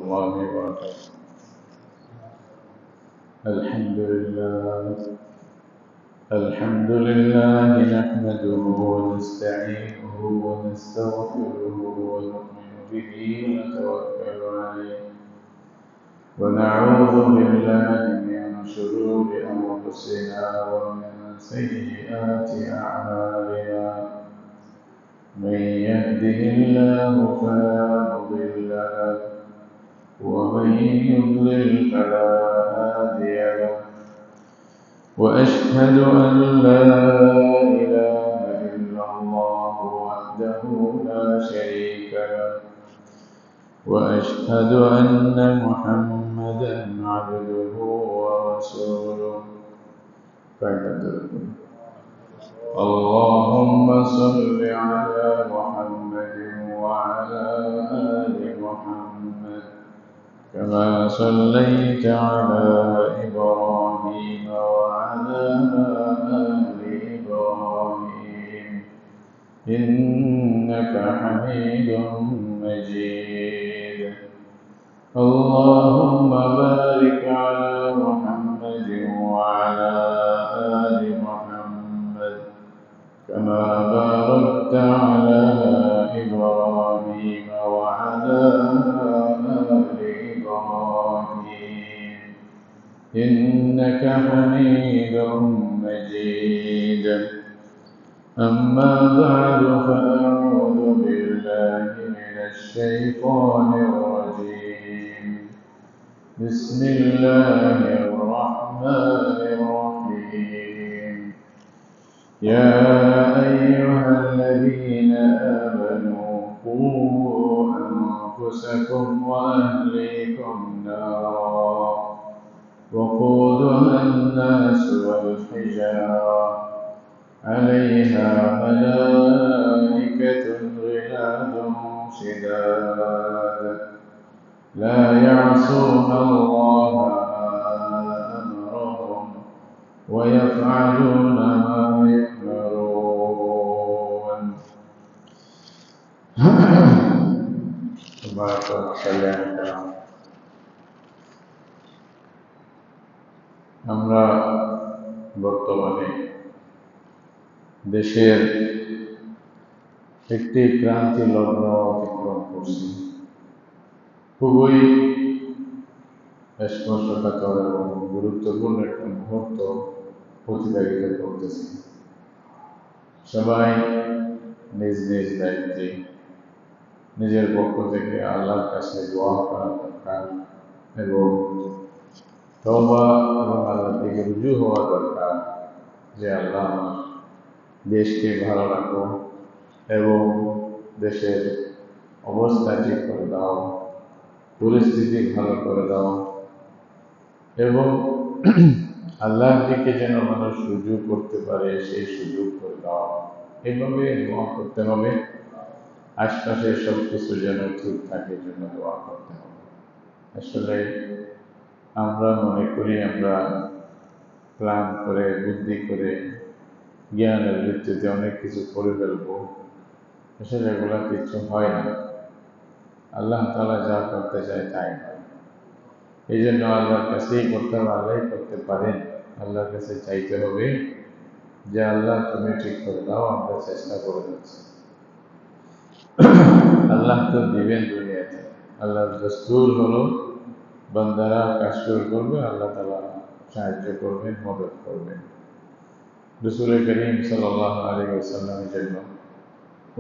الله وبركاته. الحمد لله نحمده ونستعينه ونستغفره ونؤمن به ونتوكل عليه ونعوذ بالله من شرور أنفسنا ومن سيئات أعمالنا من يهده الله فلا مضل له ومن يضلل فلا هادي له وأشهد أن لا إله إلا الله وحده لا شريك له وأشهد أن محمدا عبده ورسوله اللهم صل على محمد وعلى آل محمد كما صليت على إبراهيم وعلى آل إبراهيم إنك حميد مجيد اللهم بارك على محمد وعلى آل محمد كما باركت على إبراهيم وعلى آل إبراهيم إنك حميد مجيد أما بعد فأعوذ بالله من الشيطان الرجيم بسم الله الرحمن الرحيم يا أيها الذين آمنوا قوا أنفسكم وأهليكم نارا وقودها الناس والحجارة عليها ملائكة غلاظ شداد لا يعصون الله ما أمرهم ويفعلون ما يؤمرون تبارك وتعالى আমরা বর্তমানে দেশের একটি ক্রান্তি লগ্ন অতিক্রম করছি। খুবই স্পর্শকাতর এবং গুরুত্বপূর্ণ একটা মুহূর্ত অতিবাহিত করতেছি। সবাই নিজ নিজ দায়িত্বে নিজের পক্ষ থেকে আল্লাহর কাছে দোয়া করা দরকার এবং তওবা এবং আল্লাহর দিকে রুজু হওয়া দরকার যে আল্লাহ আমার দেশকে ভালো রাখো এবং দেশের অবস্থা ঠিক করে দাও, পরিস্থিতি ভালো করে দাও এবং আল্লাহর দিকে যেন মানুষ রুজু করতে পারে সেই সুযোগ করে দাও। এইভাবে দোয়া করতে হবে। আশপাশের সব কিছু যেন ঠিক থাকে জন্য দোয়া করতে হবে। আসলে আমরা মনে করি আমরা প্ল্যান করে বুদ্ধি করে জ্ঞানের ভিত্তিতে অনেক কিছু করে ফেলবো, আসলে এগুলা কিছু হয় না। আল্লাহ তাআলা যা করতে চায় তাই হয়। এই জন্য আল্লাহর কাছেই করতে হবে। আল্লাহই করতে পারেন। আল্লাহর কাছে চাইতে হবে যে আল্লাহ তুমি ঠিক করে দাও, আমরা চেষ্টা করে যাচ্ছি। আল্লাহ তো দিবেন দুনিয়াতে। আল্লাহর দস্তুর হলো বান্দারা কাজ শুরু করবে, আল্লাহ তাআলা সাহায্য করবেন, মদত করবেন। রাসূল করিম সাল্লাল্লাহু আলাইহি ওয়াসাল্লামের জন্য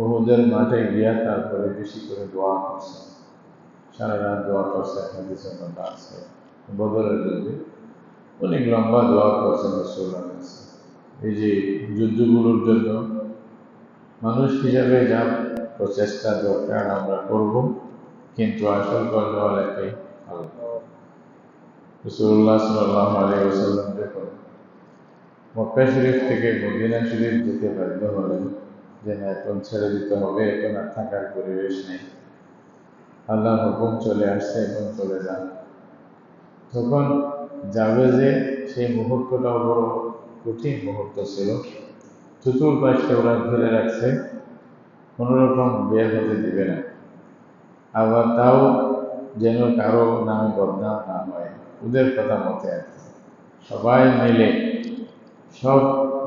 উহুদের মাঠে গিয়া তারপরে বেশি করে দোয়া করছে, সারা রাত দোয়া করছে। হাদিসের কথা আছে বদরের যুদ্ধে অনেক লম্বা দোয়া করছেন রাসূলের কাছে। এই যে যুদ্ধগুলোর জন্য মানুষ হিসাবে যা প্রচেষ্টা দরকার আমরা করব, কিন্তু আসল করনেওয়ালাকে আল্লাহ। রাসূলুল্লাহ সাল্লাল্লাহু আলাইহি ওয়াসাল্লাম যখন মক্কা শরীফ থেকে মদিনা শরীফ যেতে বাধ্য হলেন যে না এখন ছেড়ে দিতে হবে, এখন আর থাকার পরিবেশ নেই, আল্লাহর হুকুম চলে আসছে, এখন চলে যান। তখন যাবে যে সেই মুহূর্তটাও বড় কঠিন মুহূর্ত ছিল। চতুর্পাশে ওরা ঘিরে রাখছে, কোনোরকম বের হতে দিবে না। আবার তাও যেন কারো নামে বদনাম না হয়, ওদের কথা মতে আর কি। সবাই মিলে সব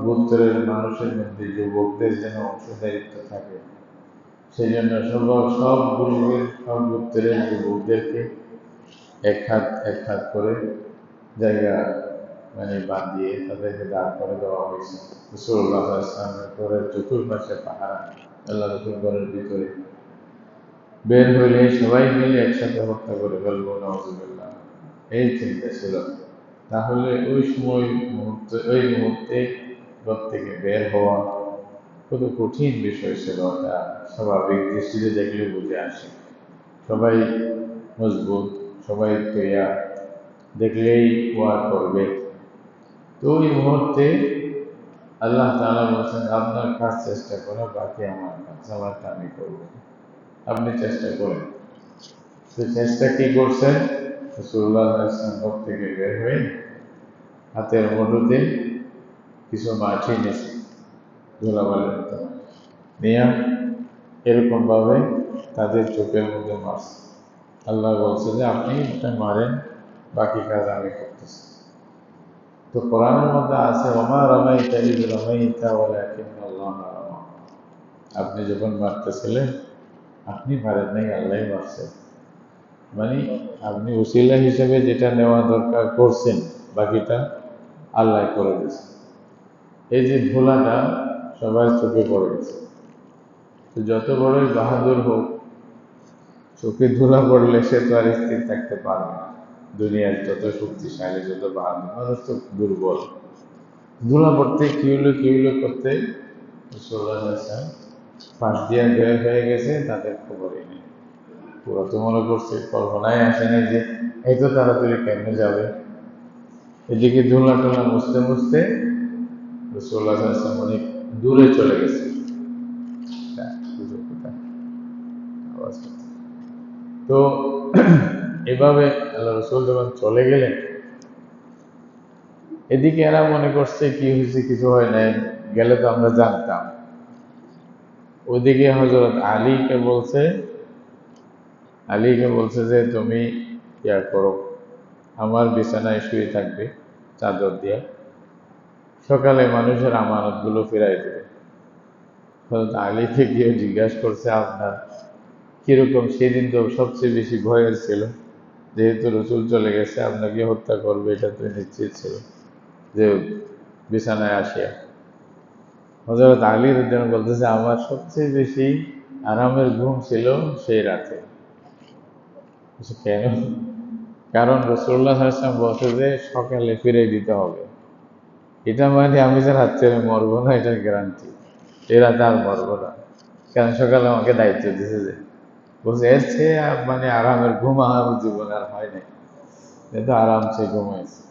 গোত্রের মানুষের মধ্যে যুবকদের যেন অংশদারিত্ব থাকে, সেই জন্য সব গোত্রের যুবকদেরকে এক হাত করে জায়গা মানে বাদ দিয়ে তাদেরকে দাঁড় করে দেওয়া হয়েছে। রাসূলুল্লাহ সাল্লাল্লাহু আলাইহি ওয়াসাল্লামের ঘরের চতুর্পাশে পাহারা, আল্লাহ রাসূল ঘরের ভিতরে বের হইলে সবাই মিলে একসাথে হত্যা করে ফেলবো, নাউযুবিল্লাহ, এই চিন্তা ছিল। তাহলে ওই মুহূর্তে ঘর থেকে বের হওয়া কত কঠিন বিষয় ছিল, তা স্বাভাবিক দৃষ্টিতে দেখলে বুঝে আসে। সবাই মজবুত, সবাই তৈয়ার, দেখলেই ওয়ার করবে। তো ওই মুহূর্তে আল্লাহ তাআলা বলছেন, আপনার কাজ চেষ্টা করো, বাকি আমার কাজ, আমারটা আমি করবো, আপনি চেষ্টা করেন। তো চেষ্টা কি করছেন? রাসূলুল্লাহ সাল্লাল্লাহু আলাইহি ওয়াসাল্লাম ঘর থেকে বের হয়ে হাতের মুঠোতে কিছু মাটি নিয়েছে, ধুলাবালির মতো নিয়ে এরকম ভাবে তাদের চোখের মধ্যে মারছে। আল্লাহ বলছে যে আপনি এটা মারেন, বাকি কাজ আমি করতেছি। তো কোরআনের মধ্যে আছে, ওমা রামাইতা ইয রামাইতা ওয়ালাকিন্নাল্লাহা রামা। আপনি যখন মারতেছিলেন আপনি মারেন নাই, আল্লাহই মারছে। মানে আপনি ওসিলা হিসেবে যেটা নেওয়া দরকার করছেন, বাকিটা আল্লাহ করে দিয়েছে। এই যে ধুলাটা সবার চোখে পড়ে গেছে। তো যত বড়ই বাহাদুর হোক, চোখে ধুলা পড়লে সে তো আর স্থির থাকতে পারবে না। দুনিয়ার যত শক্তিশালী, যত বাহাদুর মানুষ তো দুর্বল। ধুলা পড়তে কি হইলো করতে পাশ দিয়ে বের হয়ে গেছে, তাদের খবরই নেই। পুরো তো মনে করছে, কল্পনায় আসে নাই যে এত তাড়াতাড়ি কেমনে যাবে। এদিকে ধুলা টোলা মুছতে মুছতে রাসূলুল্লাহ সাল্লাল্লাহু আলাইহি ওয়াসাল্লাম অনেক দূরে চলে গেছে। তো এভাবে আল্লাহ রাসূল যখন চলে গেলেন, এদিকে এরা মনে করছে কি হয়েছে, কিছু হয় নাই, গেলে তো আমরা জানতাম। ওইদিকে হযরত আলীকে বলছে যে তুমি ইয়া করো, আমার বিছানায় শুয়ে থাকবে চাদর দিয়ে, সকালে মানুষের আমানতগুলো ফিরাই দেবে। হযরত আলীকে গিয়ে জিজ্ঞাসা করছে, আপনার কিরকম? সেদিন তো সবচেয়ে বেশি ভয়ের ছিল, যেহেতু রসুল চলে গেছে, আপনাকে হত্যা করবে এটা তো নিশ্চিত ছিল, যে বিছানায় আসিয়া। হযরত আলী রাদিয়াল্লাহু বলতেছে, আমার সবচেয়ে বেশি আরামের ঘুম ছিল সেই রাতে। কেন? কারণ রাসূলুল্লাহ সাল্লাল্লাহু আলাইহি ওয়াসাল্লাম বলছে যে সকালে ফিরে দিতে হবে। এটা মানে আমি যে রাত্রে মরবো না, এটার গ্যারান্টি। এ রাতে আর মরবো না, কারণ সকালে আমাকে দায়িত্ব দিয়েছে। যে বলছে এর চেয়ে মানে আরামের ঘুম আমার জীবনে আর হয় নাই, কিন্তু আরামসে ঘুমাইছে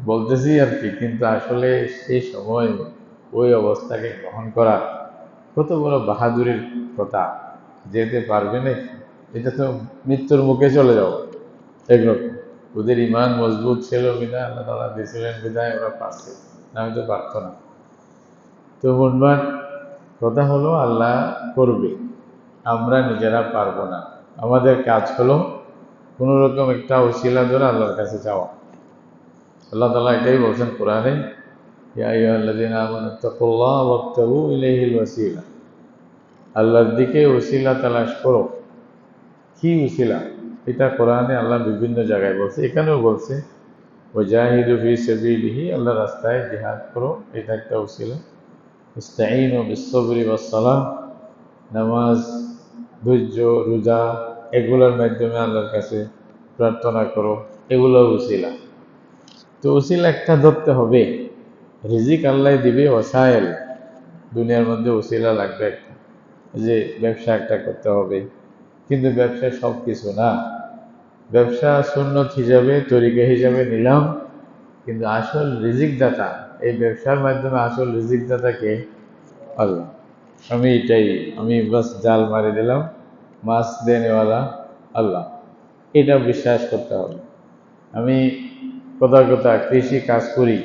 বলতেছি আর কি। কিন্তু আসলে সেই সময় ওই অবস্থাকে গ্রহণ করা কত বড় বাহাদুরির কথা। যেতে পারবে না, এটা তো মৃত্যুর মুখে চলে যাও একরকম। ওদের ইমান মজবুত ছিল বিধায় আল্লাহ তাআলা দিয়েছিলেন, বিধায় ওরা পারছে, না হয়তো পারত না। তো মনমান কথা হলো, আল্লাহ করবে, আমরা নিজেরা পারবো না। আমাদের কাজ হলো কোনো রকম একটা ওসিলা ধরে আল্লাহর কাছে যাওয়া। আল্লাহ তাআলা এটাই বলছেন কোরআনে, ইয়া আইয়ুহাল্লাযীনা আমানুত্তাকুল্লাহ ওয়াবতাগু ইলাইহিল ওয়াসিলা। আল্লাহর দিকে ওসিলা তালাশ করো। কি ওসিলা? এটা কোরআনে আল্লাহ বিভিন্ন জায়গায় বলছে, এখানেও বলছে ওয়াজাহিদু ফি সাবিলিহি, আল্লাহর রাস্তায় জিহাদ করো, এটা একটা ওসিলা। ইস্তাঈনু বিস-সাবরি ওয়াস-সালাহ, নামাজ, ধৈর্য, রোজা, এগুলোর মাধ্যমে আল্লাহর কাছে প্রার্থনা করো, এগুলো ওসিলা। তো ওসিলা একটা ধরতে হবে। রিজিক আল্লাহ দিবে, ওসাইল দুনিয়ার মধ্যে ওসিলা লাগবে একটা। যে ব্যবসা একটা করতে হবে, কিন্তু ব্যবসা সব কিছু না। ব্যবসা সুন্নত হিসাবে, তরিকা হিসাবে নিলাম, কিন্তু আসল রিজিক দাতা, এই ব্যবসার মাধ্যমে আসল রিজিক দাতা কে? আল্লাহ। আমি বাস জাল মারি দিলাম, মাছ দেনেওয়ালা আল্লাহ, এটা বিশ্বাস করতে হবে। আমি কথা কৃষি কাজ করি,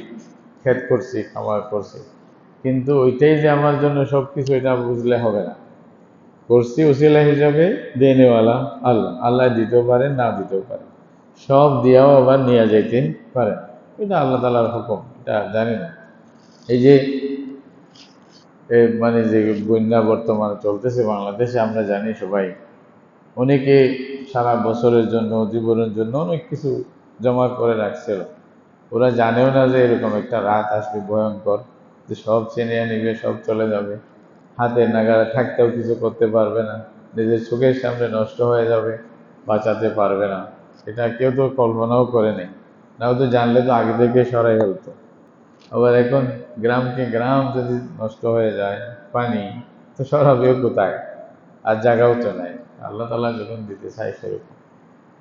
ক্ষেত করছি, খামার করছি, কিন্তু ওইটাই যে আমার জন্য সব কিছু, এটা বুঝলে হবে না। করছি উসিলা হিসাবে দেনেওয়ালা আল্লাহ। আল্লাহ দিতেও পারেন, না দিতেও পারেন, সব দিয়াও আবার নিয়ে যাইতে পারেন। এটা আল্লাহ তাআলার হুকুম, এটা জানি না। এই যে মানে যে বন্যা বর্তমানে চলতেছে বাংলাদেশে, আমরা জানি সবাই, অনেকে সারা বছরের জন্য, জীবনের জন্য অনেক কিছু জমা করে রাখছিল। ওরা জানেও না যে এরকম একটা রাত আসবে ভয়ঙ্কর, যে সব ছিনিয়ে নিবে, সব চলে যাবে, হাতের নাগালে থাকতেও কিছু করতে পারবে না, নিজের চোখের সামনে নষ্ট হয়ে যাবে, বাঁচাতে পারবে না। এটা কেউ তো কল্পনাও করে নেই, নাও তো জানলে তো আগে থেকে সরাই ফেলতো। আবার এখন গ্রামকে গ্রাম যদি নষ্ট হয়ে যায় পানি, তো সরাবেও কোথায়? আর জায়গাও তো নাই। আল্লাহ তাআলা যখন দিতে চায় সেরকম,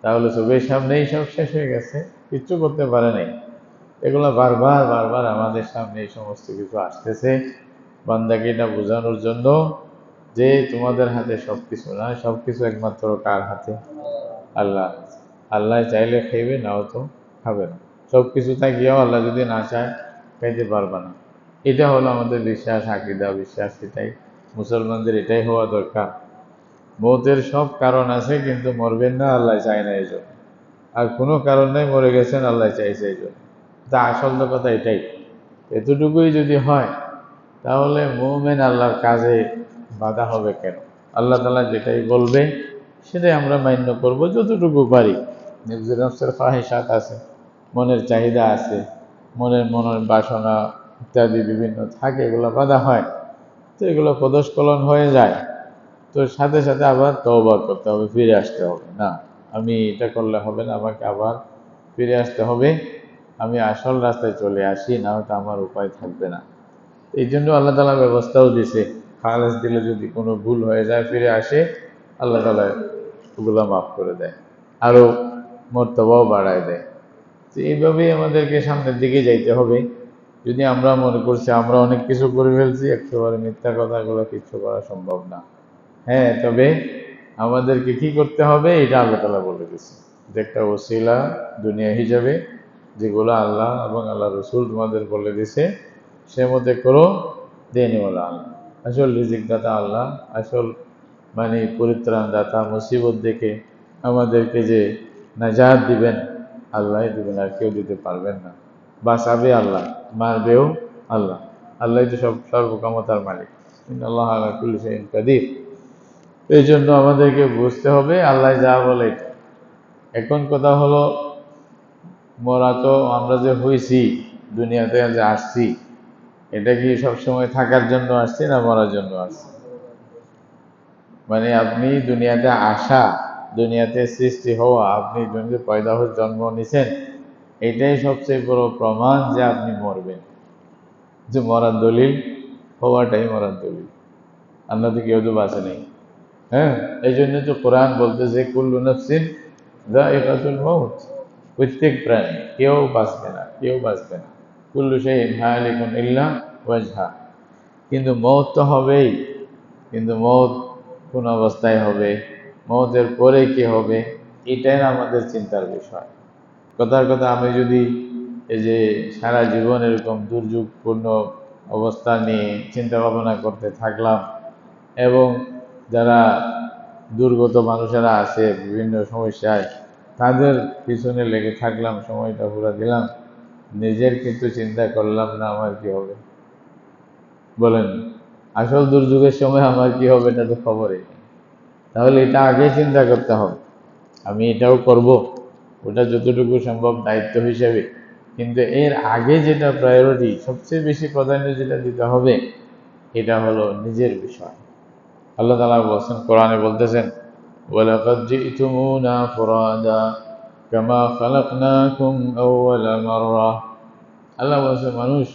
তাহলে চোখের সামনেই সব শেষ হয়ে গেছে, কিচ্ছু করতে পারে নাই। এগুলো বারবার বারবার আমাদের সামনে এই সমস্ত কিছু আসতেছে, বান্দাকে এটা বোঝানোর জন্য যে তোমাদের হাতে সবকিছু না, সবকিছু একমাত্র কার হাতে? আল্লাহ। আল্লাহ চাইলে খাইবে, নাও তো খাবে না। সবকিছু থাকিয়াও আল্লাহ যদি না চায়, খাইতে পারবে না। এটা হলো আমাদের বিশ্বাস, আকীদা, বিশ্বাস। এটাই মুসলমানদের, এটাই হওয়া দরকার। মৌতের সব কারণ আছে, কিন্তু মরবেন না আল্লাহ চায় না এই জন্য। আর কোনো কারণ নাই, মরে গেছেন আল্লাহ চাইছে এই জন্য। তা আসল কথা এটাই। এতটুকুই যদি হয়, তাহলে মুমিন আল্লাহর কাজে বাধা হবে কেন? আল্লাহ তাআলা যেটাই বলবে সেটাই আমরা মান্য করব যতটুকু পারি। নিজের নফসের ফাহিশাত আছে, মনের চাহিদা আছে, মনের বাসনা ইত্যাদি বিভিন্ন থাকে, এগুলো বাধা হয়। তো এগুলো পদস্খলন হয়ে যায়, তো সাথে সাথে আবার তওবা করতে হবে, ফিরে আসতে হবে। না, আমি এটা করলে হবে না, আমাকে আবার ফিরে আসতে হবে, আমি আসল রাস্তায় চলে আসি, না হয়তো আমার উপায় থাকবে না। এই জন্য আল্লাহ তাআলা ব্যবস্থাও দিছে, খালেস দিলে যদি কোনো ভুল হয়ে যায়, ফিরে আসে, আল্লাহ তাআলা ওগুলো মাফ করে দেয়, আরও মর্তবাও বাড়ায় দেয়। তো এইভাবেই আমাদেরকে সামনের দিকে যাইতে হবে। যদি আমরা মনে করছি আমরা অনেক কিছু করে ফেলছি, একেবারে মিথ্যা কথাগুলো কিচ্ছু করা সম্ভব না। হ্যাঁ, তবে আমাদেরকে কি করতে হবে এটা আল্লাহ তাআলা বলে দিচ্ছে, যে একটা ওসিলা দুনিয়া হিসাবে যেগুলো আল্লাহ এবং আল্লাহ রসুল তোমাদের বলে দিছে, সে মতে করো, দেনেওয়ালা আল্লাহ। আসল রিজিক দাতা আল্লাহ, আসল মানে পরিত্রাণ দাতা, মুসিবত দেখে আমাদেরকে যে নাজাত দিবেন আল্লাহ দিবেন, আর কেউ দিতে পারবেন না। বাঁচাবে আল্লাহ, মারবেও আল্লাহ। আল্লাহ তো সব সর্বক্ষমতার মালিক। ইন্নাল্লাহা আলা কুল্লি শাইইন কাদির। এই জন্য আমাদেরকে বুঝতে হবে আল্লাহ যা বলে। এখন কথা হলো, মরা তো আমরা যে হয়েছি, দুনিয়াতে যে আসছি, এটা কি সবসময় থাকার জন্য আসছি না মরার জন্য আসছি? মানে আপনি দুনিয়াতে আসা, দুনিয়াতে সৃষ্টি হওয়া, আপনি দুনিয়াতে পয়দা হয়ে জন্ম নিছেন, এটাই সবচেয়ে বড় প্রমাণ যে আপনি মরবেন। যে মরার দলিল হওয়াটাই মরার দলিল, আল্লাহ তো কেউ তো বাঁচে নেই। হ্যাঁ, এই জন্য তো কোরআন বলতেছে কুল্লু নাফসিন যায়িকাতুল মাউত, প্রত্যেক প্রাণী, কেউ বাঁচবে না, কেউ বাঁচবে না। কুল্লু শাইইন হালিকুন ইল্লা ওয়াজহা। কিন্তু মওত তো হবেই, কিন্তু মওত কোন অবস্থায় হবে, মওতের পরে কি হবে, এটাই না আমাদের চিন্তার বিষয়। কথার কথা, আমি যদি এই যে সারা জীবন এরকম দুর্যোগপূর্ণ অবস্থা নিয়ে চিন্তা ভাবনা করতে থাকলাম, এবং যারা দুর্গত মানুষেরা আছে বিভিন্ন সমস্যায়, তাদের পিছনে লেগে থাকলাম, সময়টা পুরো দিলাম, নিজের কিন্তু চিন্তা করলাম না আমার কি হবে। বলেন, আসল দুর্যোগের সময় আমার কি হবে এটা তো খবরই নেই। তাহলে এটা আগে চিন্তা করতে হবে, আমি এটাও করব, ওটা যতটুকু সম্ভব দায়িত্ব হিসেবে। কিন্তু এর আগে যেটা প্রায়োরিটি, সবচেয়ে বেশি প্রাধান্য যেটা দিতে হবে, এটা হলো নিজের বিষয়। আল্লাহ তাআলা বলছেন, কোরআনে বলতেছেন, ওয়ালাকাদ জিতুমুনা ফুরাদা কামা খালাকনাকুম আউওয়ালা মাররা। আল্লাহ বলছে, মানুষ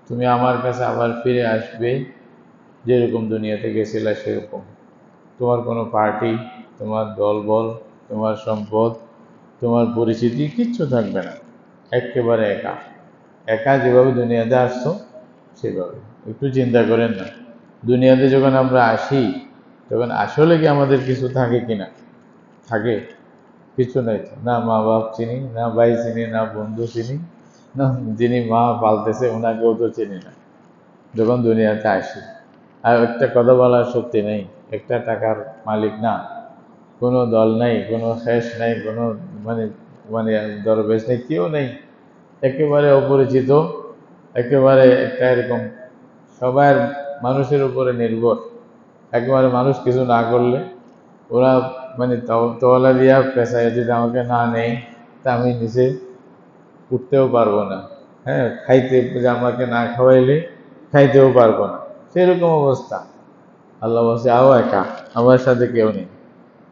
তুমি আমার কাছে আবার ফিরে আসবে যেরকম দুনিয়াতে গেছিলা সেরকম। তোমার কোনো পার্টি, তোমার দলবল, তোমার সম্পদ, তোমার পরিচিতি কিচ্ছু থাকবে না, একেবারে একা। একা যেভাবে দুনিয়াতে আসছো সেভাবে। একটু চিন্তা করেন না, দুনিয়াতে যখন আমরা আসি, তখন আসলে কি আমাদের কিছু থাকে কিনা? থাকে? কিছু নাই তো। না মা বাপ চিনি, না ভাই চিনি, না বন্ধু চিনি, না যিনি মা পালতেছে ওনাকেও তো চিনি না যখন দুনিয়াতে আসি। আর একটা কথা বলার শক্তি নেই, একটা টাকার মালিক না, কোনো দল নাই, কোনো শেষ নাই, কোনো মানে মানে দরবেশ নেই, কেউ নেই, একেবারে অপরিচিত, একেবারে একটা এরকম সবার মানুষের উপরে নির্ভর। একেবারে মানুষ কিছু না করলে ওরা মানে তওয়ালা দিয়া পেশায় যদি আমাকে না নেই তা আমি নিচে উঠতেও পারবো না, হ্যাঁ, খাইতে যে আমাকে না খাওয়াইলে খাইতেও পারবো না, সেরকম অবস্থা। আল্লাহ বলছে আও একা, আমার সাথে কেউ নেই।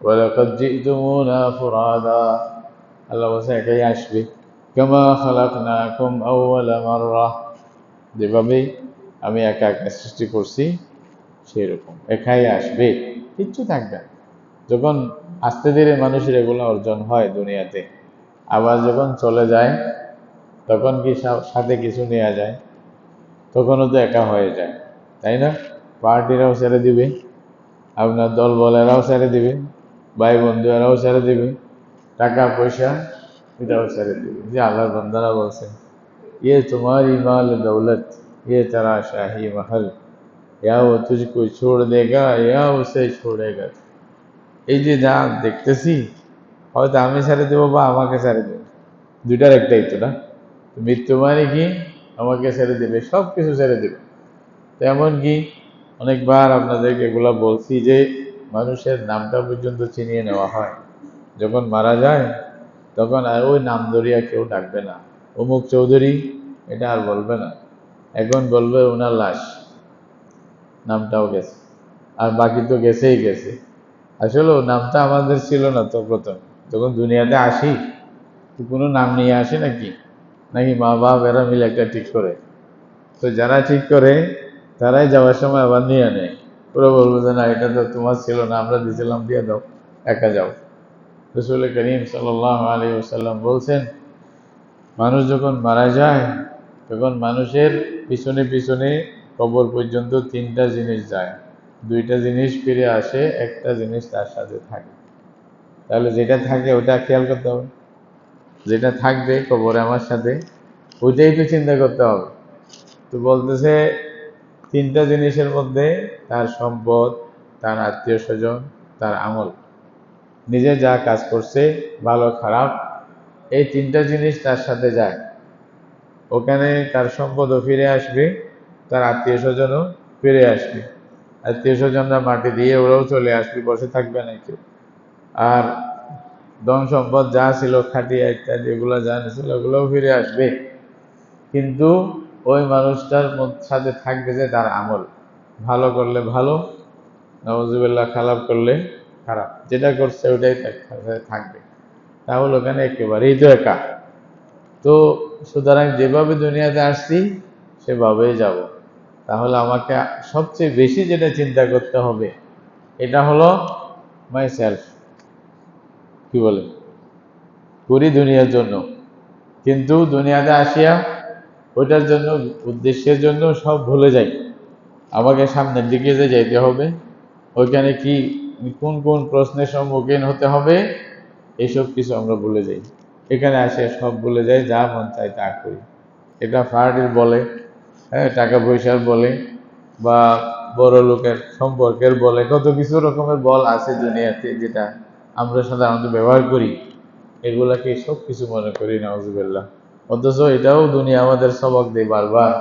ওয়ালাকাদ জিতুমুনা ফুরাদা, আল্লাহ বলছে একাই আসবে। কামা খালাকনাকুম আউওয়ালা মাররা, যেভাবে আমি একা একা সৃষ্টি করছি সেরকম একাই আসবে, কিচ্ছু থাকবে না। যখন আস্তে ধীরে মানুষের এগুলো অর্জন হয় দুনিয়াতে, আবার যখন চলে যায় তখন কি সাথে কিছু নেওয়া যায়? তখনও তো একা হয়ে যায়, তাই না? পার্টিরাও ছেড়ে দিবে, আপনার দল বলেরাও ছেড়ে দিবে, ভাই বন্ধুরাও ছেড়ে দিবে, টাকা পয়সা এটাও ছেড়ে দিবে। যে আল্লাহর বান্দারা বলছেন ये तुम्हारी माल दौलत ये तेरा शाही महल, या वो तुझको छोड़ देगा या उसे छोड़ेगा। এই যে যা দেখতেছি, হয়তো আমি ছেড়ে দেবো বা আমাকে ছেড়ে দেবে, দুইটার একটাই তো না। মৃত্যু মানে কি আমাকে ছেড়ে দেবে, সব কিছু ছেড়ে দেবে। তেমন কি অনেকবার আপনাদেরকে এগুলা বলছি যে মানুষের নামটা পর্যন্ত চিনিয়ে নেওয়া হয়, যখন মারা যায় তখন আর ওই নাম ধরিয়া কেউ ডাকবে না, অমুক চৌধুরী এটা আর বলবে না, এখন বলবে ওনার লাশ, নামটাও গেছে, আর বাকি তো গেছেই গেছে। আসলে নামটা আমাদের ছিল না তো, প্রথম যখন দুনিয়াতে আসি তো কোনো নাম নিয়ে আসে নাকি? নাকি মা বাপ এরা মিলে একটা ঠিক করে? তো যারা ঠিক করে তারাই যাওয়ার সময় আবার নিয়ে নেয়, ওরা বলবো যে না এটা তো তোমার ছিল না, আমরা দিয়েছিলাম, দিয়ে দাও, একা যাও। রাসূল করিম সাল্লাল্লাহু আলাইহি ওয়াসাল্লাম বলছেন মানুষ যখন মারা যায় তখন মানুষের পিছনে পিছনে কবর পর্যন্ত তিনটা জিনিস যায়, দুইটা জিনিস ফিরে আসে, একটা জিনিস তার সাথে থাকে। তাহলে যেটা থাকে ওটা খেয়াল করতে হবে, যেটা থাকবে কবরে আমার সাথে ওইটাই তো চিন্তা করতে হবে। তো বলতেছে তিনটা জিনিসের মধ্যে তার সম্পদ, তার আত্মীয় স্বজন, তার আমল, নিজে যা কাজ করছে ভালো খারাপ, এই তিনটা জিনিস তার সাথে যায়। ওখানে তার সম্পদও ফিরে আসবে, তার আত্মীয় স্বজনও ফিরে আসবে। আত্মীয় স্বজনরা মাটি দিয়ে ওরাও চলে আসবে, বসে থাকবে না কেউ। আর ধন সম্পদ যা ছিল খাটিয়া ইত্যাদি এগুলো যা ছিল ওগুলোও ফিরে আসবে, কিন্তু ওই মানুষটার সাথে থাকবে যে তার আমল, ভালো করলে ভালো, নাউজুবিল্লাহ খারাপ করলে খারাপ, যেটা করছে ওটাই থাকবে। তাহলে ওখানে একেবারেই তো একা। তো সুতরাং যেভাবে দুনিয়াতে আসছি সেভাবেই যাব। তাহলে আমাকে সবচেয়ে বেশি যেটা চিন্তা করতে হবে এটা হলো মাই সেলফ। কি বলে করি দুনিয়ার জন্য, কিন্তু দুনিয়াতে আসিয়া ওইটার জন্য উদ্দেশ্যের জন্য সব ভুলে যাই। আমাকে সামনের দিকে যে যাইতে হবে, ওইখানে কি কোন কোন প্রশ্নের সম্মুখীন হতে হবে এইসব কিছু আমরা ভুলে যাই। এখানে আসে সব ভুলে যাই, যা মন চাই তা করি। এটা পার্টির বলে, হ্যাঁ, টাকা পয়সার বলে, বা বড় লোকের সম্পর্কের বলে, কত কিছু রকমের বল আছে দুনিয়াতে যেটা আমরা সাধারণত ব্যবহার করি। এগুলাকে সব কিছু মনে করি নাউজুবিল্লাহ। অথচ এটাও দুনিয়া আমাদের সবক দেয় বারবার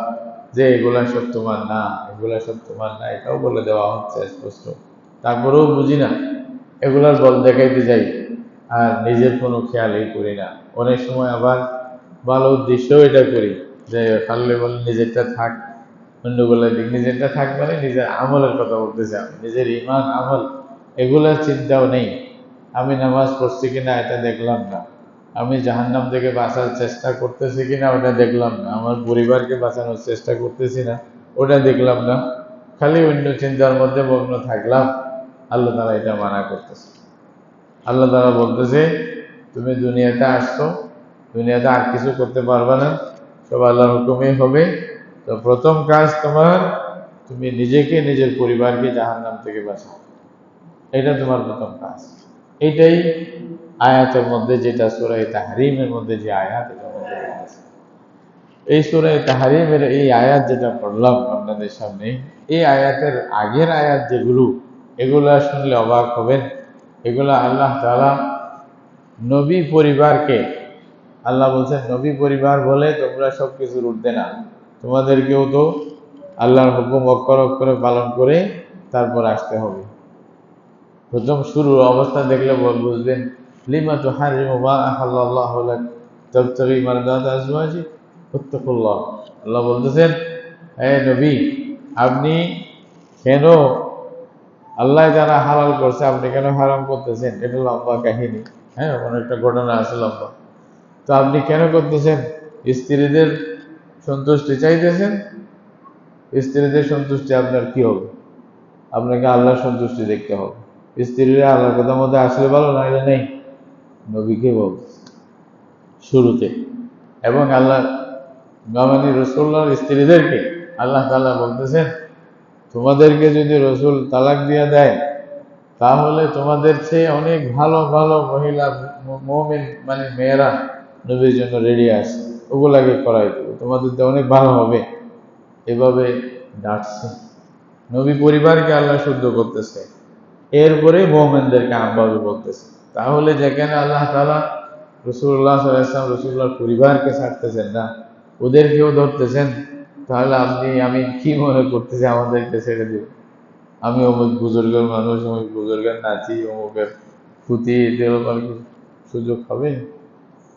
যে এগুলা সব তোমার না, এগুলা সব তোমার না, এটাও বলে দেওয়া হচ্ছে স্পষ্ট। তারপরেও বুঝি না, এগুলার বল দেখাইতে যাই আর নিজের কোনো খেয়ালই করি না। অনেক সময় আবার ভালো উদ্দেশ্যও এটা করি যে পারলে বলে নিজেরটা থাক, অন্যগুলোর দিক নিজেরটা থাক, মানে নিজের আমলের কথা বলতেছি আমি, নিজের ইমান আমল এগুলার চিন্তাও নেই। আমি নামাজ পড়ছি কিনা এটা দেখলাম না, আমি জাহান্নাম থেকে বাঁচার চেষ্টা করতেছি কিনা ওটা দেখলাম না, আমার পরিবারকে বাঁচানোর চেষ্টা করতেছি না ওটা দেখলাম না, খালি অন্য চিন্তার মধ্যে মগ্ন থাকলাম। আল্লাহ তাআলা এটা মানা করতেছে। আল্লাহ তাআলা বলতেছে তুমি দুনিয়াতে আসছো, দুনিয়াতে আর কিছু করতে পারবে না, সব আল্লাহর হুকুমে হবে। তো প্রথম কাজ তোমার, তুমি নিজেকে নিজের পরিবারকে জাহান্নাম থেকে বাঁচাও, এটা তোমার প্রথম কাজ। এটাই আয়াতের মধ্যে, যেটা সূরা তাহরিমের মধ্যে যে আয়াত, এটার মধ্যে আছে। এই সূরা তাহরিমের এই আয়াত যেটা পড়লাম আপনাদের সামনে, এই আয়াতের আগের আয়াত যেগুলো এগুলা শুনলে অবাক হবেন। এগুলা আল্লাহ তাআলা নবী পরিবারকে, আল্লাহ বলছেন নবী পরিবার বলে তোমরা সব কিছুর ঊর্ধ্বে না, তোমাদেরকেও তো আল্লাহর হুকুম অক্ষরে অক্ষরে পালন করে তারপর আসতে হবে। প্রথম শুরুর অবস্থা দেখলে বুঝবেন, লিমা তুহারিমু মা আহাল্লাল্লাহু লাক তাবতাগি মারদাত আজওয়াজিক ফাত্তাকুল্লাহ। আল্লাহ বলতেছেন, হে নবী, আপনি কেন আল্লাহ যারা হালাল করছে আপনি কেন হারাম করতেছেন? এটা লম্বা কাহিনী, হ্যাঁ, অনেকটা ঘটনা আছে লম্বা। তো আপনি কেন করতেছেন? স্ত্রীদের সন্তুষ্টি চাইতেছেন। স্ত্রীদের সন্তুষ্টি আপনার কি হবে? আপনাকে আল্লাহর সন্তুষ্টি দেখতে হবে। স্ত্রীরা আল্লাহর কথা মধ্যে আসলে ভালো, নাইলে নেই। নবীকে বলতেছে শুরুতে, এবং আল্লাহ গামানি রসুল্লাহর স্ত্রীদেরকে আল্লাহ তাআলা বলতেছেন, তোমাদেরকে যদি রসুল তালাক দিয়ে দেয় তাহলে তোমাদের চেয়ে অনেক ভালো ভালো মহিলা মুমিন মানে মেয়েরা নবীর জন্য রেডি আছে, ওগুলাকে করাই দেবো, তোমাদের তো অনেক ভালো হবে। এভাবে ডাকছে নবী পরিবারকে, আল্লাহ শুদ্ধ করতেছে, এরপরে মুমিনদেরকে আহ্বান বলতেছে। তাহলে যেখানে আল্লাহ তাআলা রাসূলুল্লাহ সাল্লাল্লাহু আলাইহি ওয়াসাল্লাম রাসূলুল্লাহর পরিবারকে ছাড়তেছেন না, ওদেরকেও ধরতেছেন, তাহলে আমি কি মনে করতেছি আমাদেরকে ছেড়ে দিব? আমি অমুক বুজুর্গের মানুষ, অমুক বুজুর্গের নাতি, অমুকের ফুতি, এরকম সুযোগ হবে?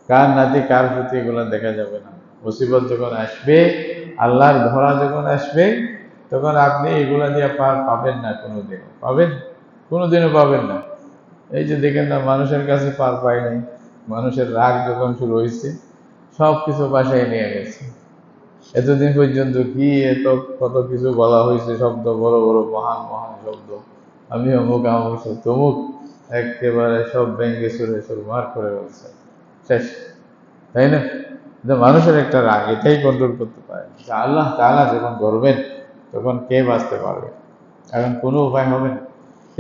কার নাতি কার ফুতি এগুলো দেখা যাবে না। মুসিবত যখন আসবে, আল্লাহর ধরা যখন আসবে, তখন আপনি এগুলা দিয়ে পার পাবেন না, কোনোদিনও পাবেন, কোনোদিনও পাবেন না। এই যে দেখেন না, মানুষের কাছে পার পায় নাই, মানুষের রাগ যখন শুরু হয়েছে সব কিছু বাসায় নিয়ে গেছে। এতদিন পর্যন্ত কি এত কত কিছু বলা হয়েছে, শব্দ, বড় বড় মহান মহান শব্দ, আমি অমুক আমুক তমুক, একেবারে সব ব্যঙ্গে সুরে মার করে বলছে, শেষ, তাই না? মানুষের একটা রাগ, এটাই কন্ট্রোল করতে পারে। আল্লাহ তাআলা যখন করবেন তখন কে বাঁচতে পারবে? এখন কোনো উপায় হবে না।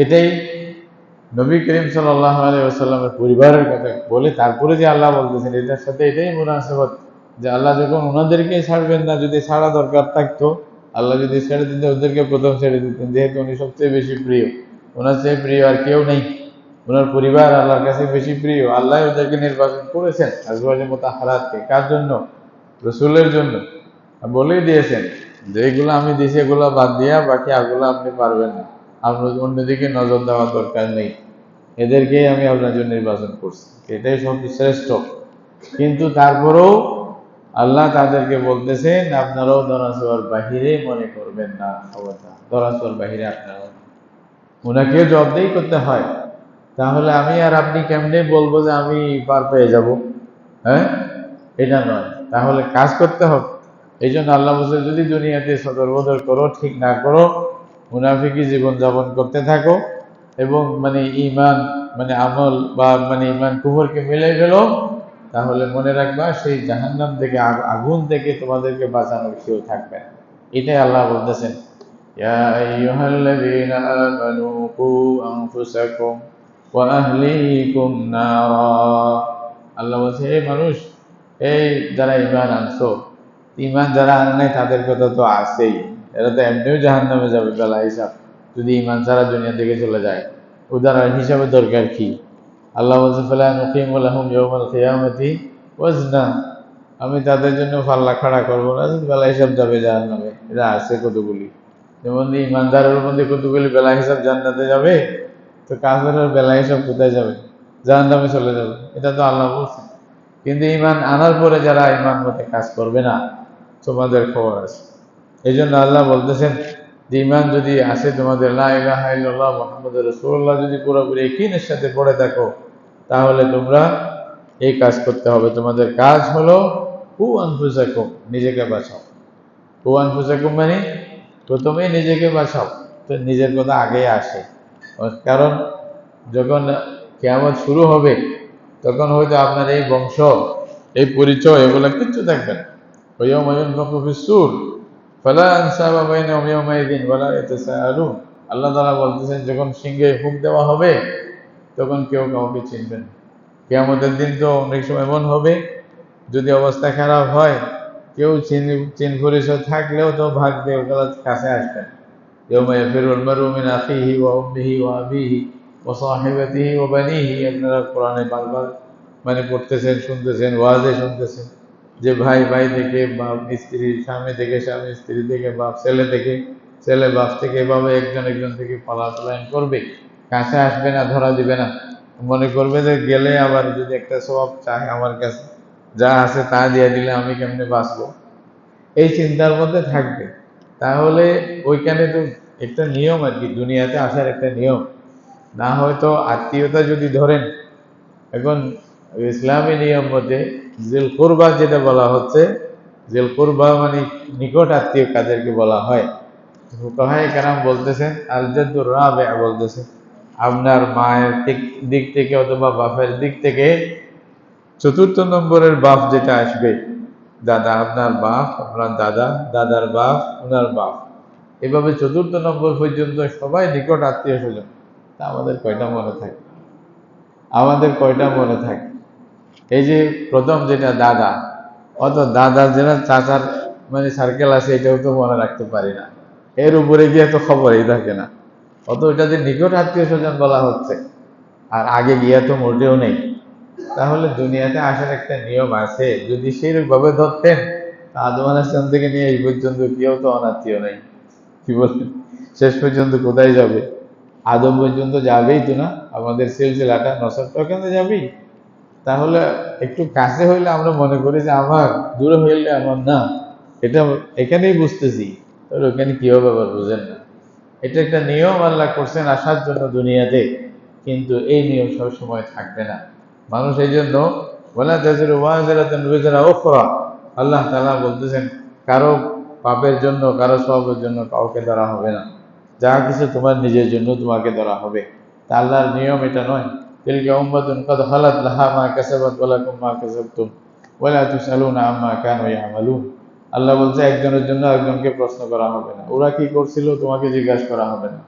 এটাই নবী করিম সাল্লাল্লাহু আলাইহি ওয়াসাল্লামের পরিবারের কথা বলে তারপরে যে আল্লাহ বলতেছেন, এটার সাথে এটাই মুনাসাবাত, যে আল্লাহ যখন ওনাদেরকে ছাড়বেন না, যদি ছাড়া দরকার থাকতো, আল্লাহ যদি ছেড়ে দিতে ওদেরকে প্রথম ছেড়ে দিতেন, যেহেতু উনি সবচেয়ে বেশি প্রিয়, ওনার চেয়ে প্রিয় আর কেউ নেই, ওনার পরিবার আল্লাহর কাছে বেশি প্রিয়। আল্লাহ ওদেরকে নির্বাচন করেছেন আজওয়াজে মুতাহহারাতকে, কার জন্য? রসুলের জন্য। বলেই দিয়েছেন যে এগুলো আমি দিয়েছি, এগুলো বাদ দিয়া বাকি আগুলো আপনি পারবেন না, আপনার অন্যদিকে নজর দেওয়ার দরকার নেই, এদেরকেই আমি আপনার জন্য নির্বাচন করছি, এটাই সবচেয়ে শ্রেষ্ঠ। কিন্তু তারপরেও আল্লাহ তাদেরকে বলতেছেন, আপনারাও দরাসোয়ার বাহিরে মনে করবেন না, দরাসোয়ার বাহিরে আপনারা, ওনাকে জবাবদেহি করতে হয়। তাহলে আমি আর আপনি কেমনে বলবো যে আমি পার পেয়ে যাব? হ্যাঁ, এটা নয়, তাহলে কাজ করতে হবে। এই জন্য আল্লাহ বলছে, যদি দুনিয়াতে সদর বদর করো, ঠিক না করো, মুনাফিকি জীবন যাপন করতে থাকো, এবং মানে ইমান মানে আমল বা মানে ইমান কুফরকে মিলে গেল, তাহলে মনে রাখবা সেই জাহান্নাম থেকে, আগুন থেকে তোমাদেরকে বাঁচানোর কেউ থাকবে না। এটাই আল্লাহ বলতেছেন, ইয়া আইয়ুহাল্লাযীনা আমানু কু আনফুসাকুম ওয়া আহলিকুম নারা। আল্লাহ বলছে, হে মানুষ, এই যারা ঈমান আনছো, ঈমান যারা আনে নাই তাদের কথা তো আছেই, এরা তো এমনিও জাহান্নামে যাবে বেলা হিসাব, যদি ঈমান ছাড়া দুনিয়া থেকে চলে যায়, ওদের আর হিসাবের দরকার কি? আল্লাহ বলছে, ফালা নুকিমু লাহুম ইয়াওমাল কিয়ামাতি ওয়াজনা, আমি তাদের জন্য পাল্লা খাড়া করবো না, বেলা হিসাব যাবে জাহান্নামে। এটা আছে কতগুলি, যেমন ইমানদারের মধ্যে কতগুলি বেলা হিসাব জান্নাতে যাবে, তো কাফেরের বেলা হিসাব কোথায় যাবে? জাহান্নামে চলে যাবে। এটা তো আল্লাহ বলছে। কিন্তু ঈমান আনার পরে যারা ঈমান মতে কাজ করবে না, তোমাদের খবর আছে। এই জন্য আল্লাহ বলতেছেন যে ঈমান যদি আসে তোমাদের, লা ইলাহা ইল্লাল্লাহ মুহাম্মাদুর রাসূলুল্লাহ যদি পুরোপুরি ইয়াকিনের সাথে পড়ে থাকো, তাহলে তোমরা এই কাজ করতে হবে। তোমাদের কাজ হলো কু আনফুসাকুম, নিজেকে বাঁচাও। কু আনফুসাকুম মানে প্রথমেই নিজেকে বাঁচাও। তো নিজের কথা আগে আসে, কারণ যখন কিয়ামত শুরু হবে তখন হয়তো আপনার এই বংশ, এই পরিচয়, এগুলো কিচ্ছু থাকবে না। ওয়াইয়াউমা ইউনফাখু ফিস-সূর ফালা আনসাবা বাইনাহুম ইয়াওমাইযিন ওয়ালা ইয়াতাসাআলুন। আল্লাহ তাআলা বলতেছেন, যখন সিংহে ফুঁক দেওয়া হবে তখন কেউ কাউকে চিনবে না। কিয়ামতের দিন তো অনেক সময় এমন হবে, যদি অবস্থা খারাপ হয়, কেউ চিন পরিচয় থাকলেও তো ভাগবে, ওগুলো কাছে আসবে না। ইয়াউমা ইয়াফিরুল মারউ মিন আখিহি ওয়া উম্মিহি ওয়া আবিহি ওয়া সাহিবাতিহি ওয়া বানিহি। আপনারা কোরআনে বারবার মানে পড়তেছেন, শুনতেছেন, ওয়াজে শুনতেছেন যে ভাই ভাই থেকে, বাপ স্ত্রী, স্বামী থেকে স্বামী, স্ত্রী থেকে, বাপ ছেলে থেকে, ছেলে বাপ থেকে, এভাবে একজন একজন থেকে পলায়ন করবে, কাছে আসবে না, ধরা দিবে না। মনে করবে যে গেলে আবার যদি একটা সওয়াব চায় আমার কাছে, যা আছে তা দিয়ে দিলে আমি কেমনে বাঁচবো, এই চিন্তার মধ্যে থাকবে। তাহলে ওইখানে তো একটা নিয়ম আর কি, দুনিয়াতে আসার একটা নিয়ম। না হয়তো আত্মীয়তা যদি ধরেন, এখন ইসলামী নিয়ম মতে জিল কুরবা যেটা বলা হচ্ছে, জিল কুরবা মানে নিকট আত্মীয় কাদেরকে বলা হয়, ফুকাহায়ে কেরাম বলতেছেন আল জাদ্দুর রাবে বলতেছে আপনার মায়ের দিক থেকে অথবা বাপের দিক থেকে চতুর্থ নম্বরের বাপ যেটা আসবে, দাদা, আপনার বাপ, আপনার দাদা, দাদার বাপ, ওনার বাপ, এভাবে চতুর্থ নম্বর পর্যন্ত সবাই নিকট আত্মীয় স্বজন। তা আমাদের কয়টা মনে থাকে? আমাদের কয়টা মনে থাকে? এই যে প্রথম যেটা দাদা, অত দাদার যেটা চাচার মানে সার্কেল আছে, এটাও তো মনে রাখতে পারি না। এর উপরে গিয়ে তো খবরই থাকে না। অত ওটা যে নিকট আত্মীয় স্বজন বলা হচ্ছে, আর আগে গিয়া তো মোটেও নেই। তাহলে দুনিয়াতে আসার একটা নিয়ম আছে। যদি সেইভাবে ধরতেন, আদম আলাইহিস সালাম থেকে নিয়ে এই পর্যন্ত কেউ তো অনাত্মীয় নেই। কি বলছেন? শেষ পর্যন্ত কোথায় যাবে? আদম পর্যন্ত যাবেই তো না, আমাদের সিলসিলাটা নসব তো ওখানে যাবেই। তাহলে একটু কাছে হইলে আমরা মনে করি যে আমার, দূরে হইলে আমার না, এটা এখানেই বুঝতেছি। তাহলে ওখানে কিভাবে আবার বুঝেন না? এটা একটা নিয়ম আল্লাহ করছেন আসার জন্য দুনিয়াতে, কিন্তু এই নিয়ম সব সময় থাকবে না। মানুষ এই জন্য ওয়ালা তাজিরু ওয়াজিরাতুন বিজরা উখরা, আল্লাহ তাআলা বলতেছেন কারো পাপের জন্য, কারো সওয়াবের জন্য কাউকে ধরা হবে না। যা কিছু তোমার নিজের জন্য তোমাকে ধরা হবে। তা আল্লাহর নিয়ম এটা নয়। তিলকা উম্মাতুন কাদ খালাত লাহা মা কাসাবাত ওয়া লাকুম মা কাসাবতুম ওয়া লা তুসালুনা আম্মা কানু ইয়ামালুন। আল্লাহ বলছে একজনের জন্য একজনকে প্রশ্ন করা হবে না। ওরা কি করছিল তোমাকে জিজ্ঞাসা করা হবে না,